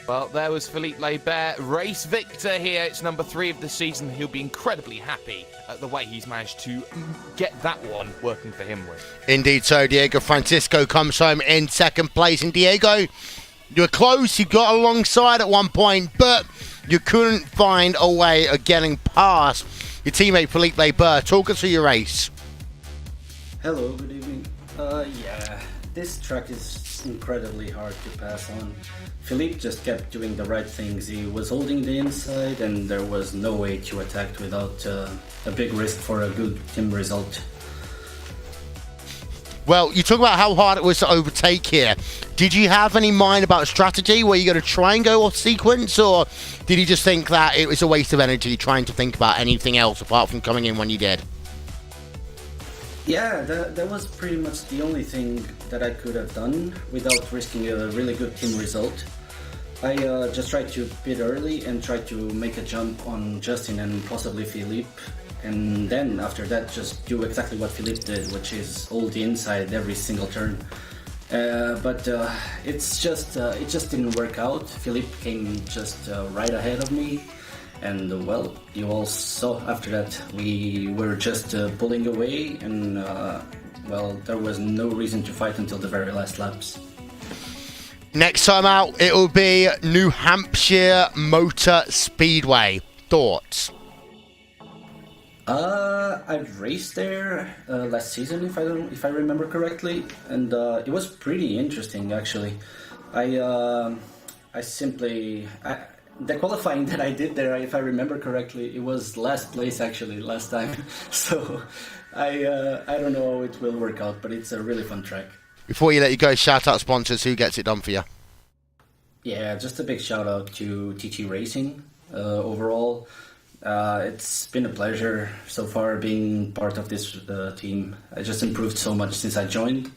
Speaker 2: Well, there was Philippe Labeur, race victor here. It's number 3 of the season. He'll be incredibly happy at the way he's managed to get that one working for him with.
Speaker 1: Indeed so. Diego Francisco comes home in 2nd place. And Diego, you were close. You got alongside at one point, but you couldn't find a way of getting past your teammate Philippe Labeur. Talk us through your race.
Speaker 4: Hello, good evening. Yeah, this track is incredibly hard to pass on. Philippe just kept doing the right things. He was holding the inside, and there was no way to attack without a big risk for a good team result.
Speaker 1: Well, you talk about how hard it was to overtake here. Did you have any mind about strategy? Were you going to try and go off sequence, or did you just think that it was a waste of energy trying to think about anything else apart from coming in when you did?
Speaker 4: Yeah, that was pretty much the only thing that I could have done without risking a really good team result. I just tried to pit early and tried to make a jump on Justin and possibly Philippe. And then after that, just do exactly what Philippe did, which is hold the inside every single turn. But it just didn't work out. Philippe came just right ahead of me, and well, you all saw after that we were just pulling away, and well, there was no reason to fight until the very last laps.
Speaker 1: Next time out, it will be New Hampshire Motor Speedway. Thoughts?
Speaker 4: I raced there last season, if I remember correctly, and it was pretty interesting actually. I simply the qualifying that I did there, if I remember correctly, it was last place actually last time. So I don't know how it will work out, but it's a really fun track.
Speaker 1: Before you let you go, shout out sponsors. Who gets it done for you?
Speaker 4: Yeah, just a big shout out to TT Racing overall. It's been a pleasure so far being part of this team. I just improved so much since I joined.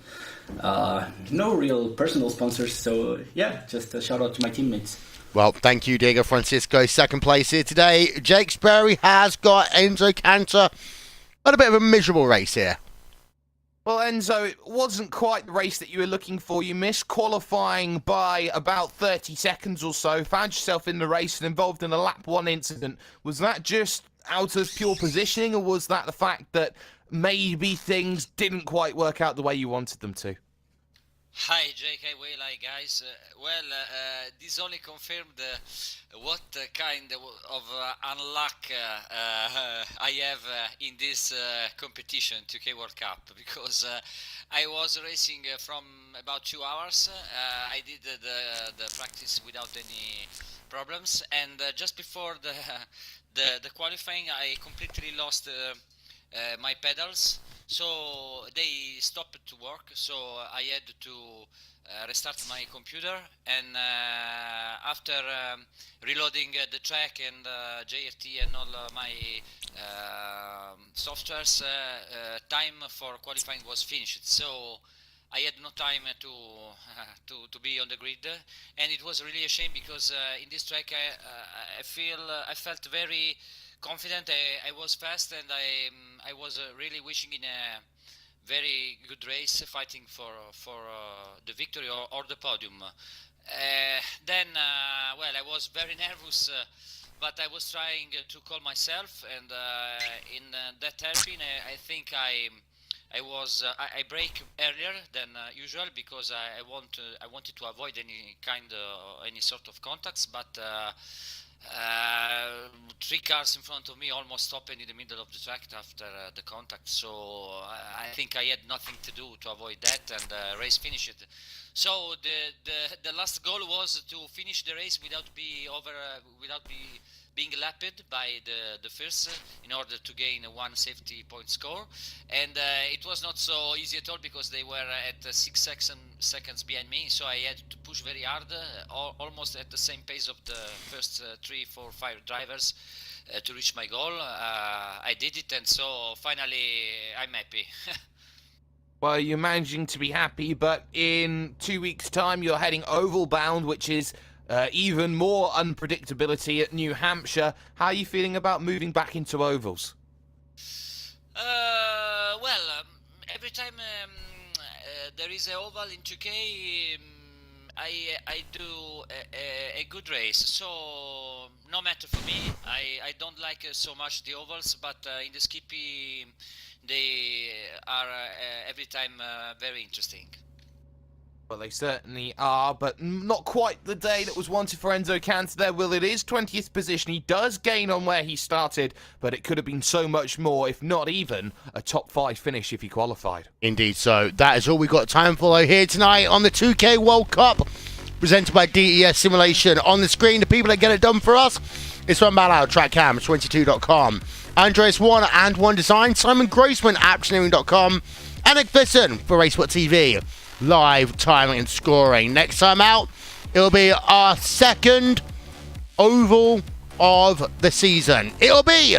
Speaker 4: No real personal sponsors, so yeah, just a shout out to my teammates.
Speaker 1: Well, thank you, Diego Francisco. Second place here today. Jake Sperry has got Enzo Cantor. Had a bit of a miserable race here.
Speaker 2: Well, Enzo, it wasn't quite the race that you were looking for. You missed qualifying by about 30 seconds or so, found yourself in the race and involved in a lap 1 incident. Was that just out of pure positioning, or was that the fact that maybe things didn't quite work out the way you wanted them to?
Speaker 5: Hi JK, well, hi guys. This only confirmed what kind of unluck I have in this competition, 2K World Cup, because I was racing from about 2 hours. I did the practice without any problems, and just before the qualifying, I completely lost my pedals, so they stopped to work, so I had to restart my computer, and after reloading the track and JFT and all my softwares, time for qualifying was finished, so I had no time to be on the grid, and it was really a shame because in this track I felt very confident. I was fast, and I was really wishing in a very good race, fighting for the victory or the podium. Then I was very nervous, but I was trying to calm myself, and in that hairpin, I think I brake earlier than usual because I wanted to avoid any sort of contacts, but 3 cars in front of me almost stopped in the middle of the track after the contact, so I think I had nothing to do to avoid that, and race finished. So the last goal was to finish the race without being lapped by the first, in order to gain 1 safety point score, and it was not so easy at all because they were at 6 seconds behind me, so I had to push very hard, almost at the same pace of the first 3, 4, 5 drivers to reach my goal. I did it, and so finally I'm happy.
Speaker 2: Well, you're managing to be happy, but in 2 weeks' time you're heading oval bound, which is even more unpredictability at New Hampshire. How are you feeling about moving back into ovals?
Speaker 5: Every time there is an oval in 2K, I do a good race, so no matter for me. I don't like so much the ovals, but in the Skippy they are every time very interesting.
Speaker 2: Well, they certainly are, but not quite the day that was wanted for Enzo Cantor there. Well, it is 20th position. He does gain on where he started, but it could have been so much more, if not even a top 5 finish if he qualified.
Speaker 1: Indeed so. That is all we've got time for here tonight on the 2K World Cup, presented by DES Simulation. On the screen, the people that get it done for us, it's from Mallow, TrackCam22.com, Andreas Warner and One Design, Simon Grossman, Actioneering.com, and Nick Visson for RaceSpotTV. Live timing and scoring. Next time out, it'll be our second oval of the season. It'll be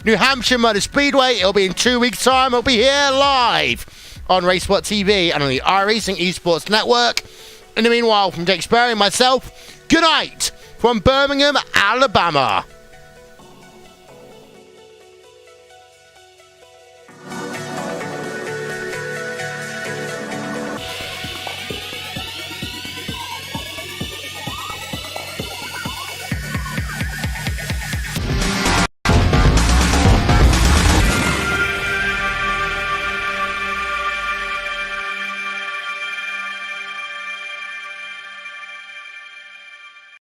Speaker 1: New Hampshire Motor Speedway. It'll be in 2 weeks' time. It'll be here live on RaceSpotTV and on the iRacing Esports Network. In the meanwhile, from Jake Sperry and myself, good night from Birmingham, Alabama.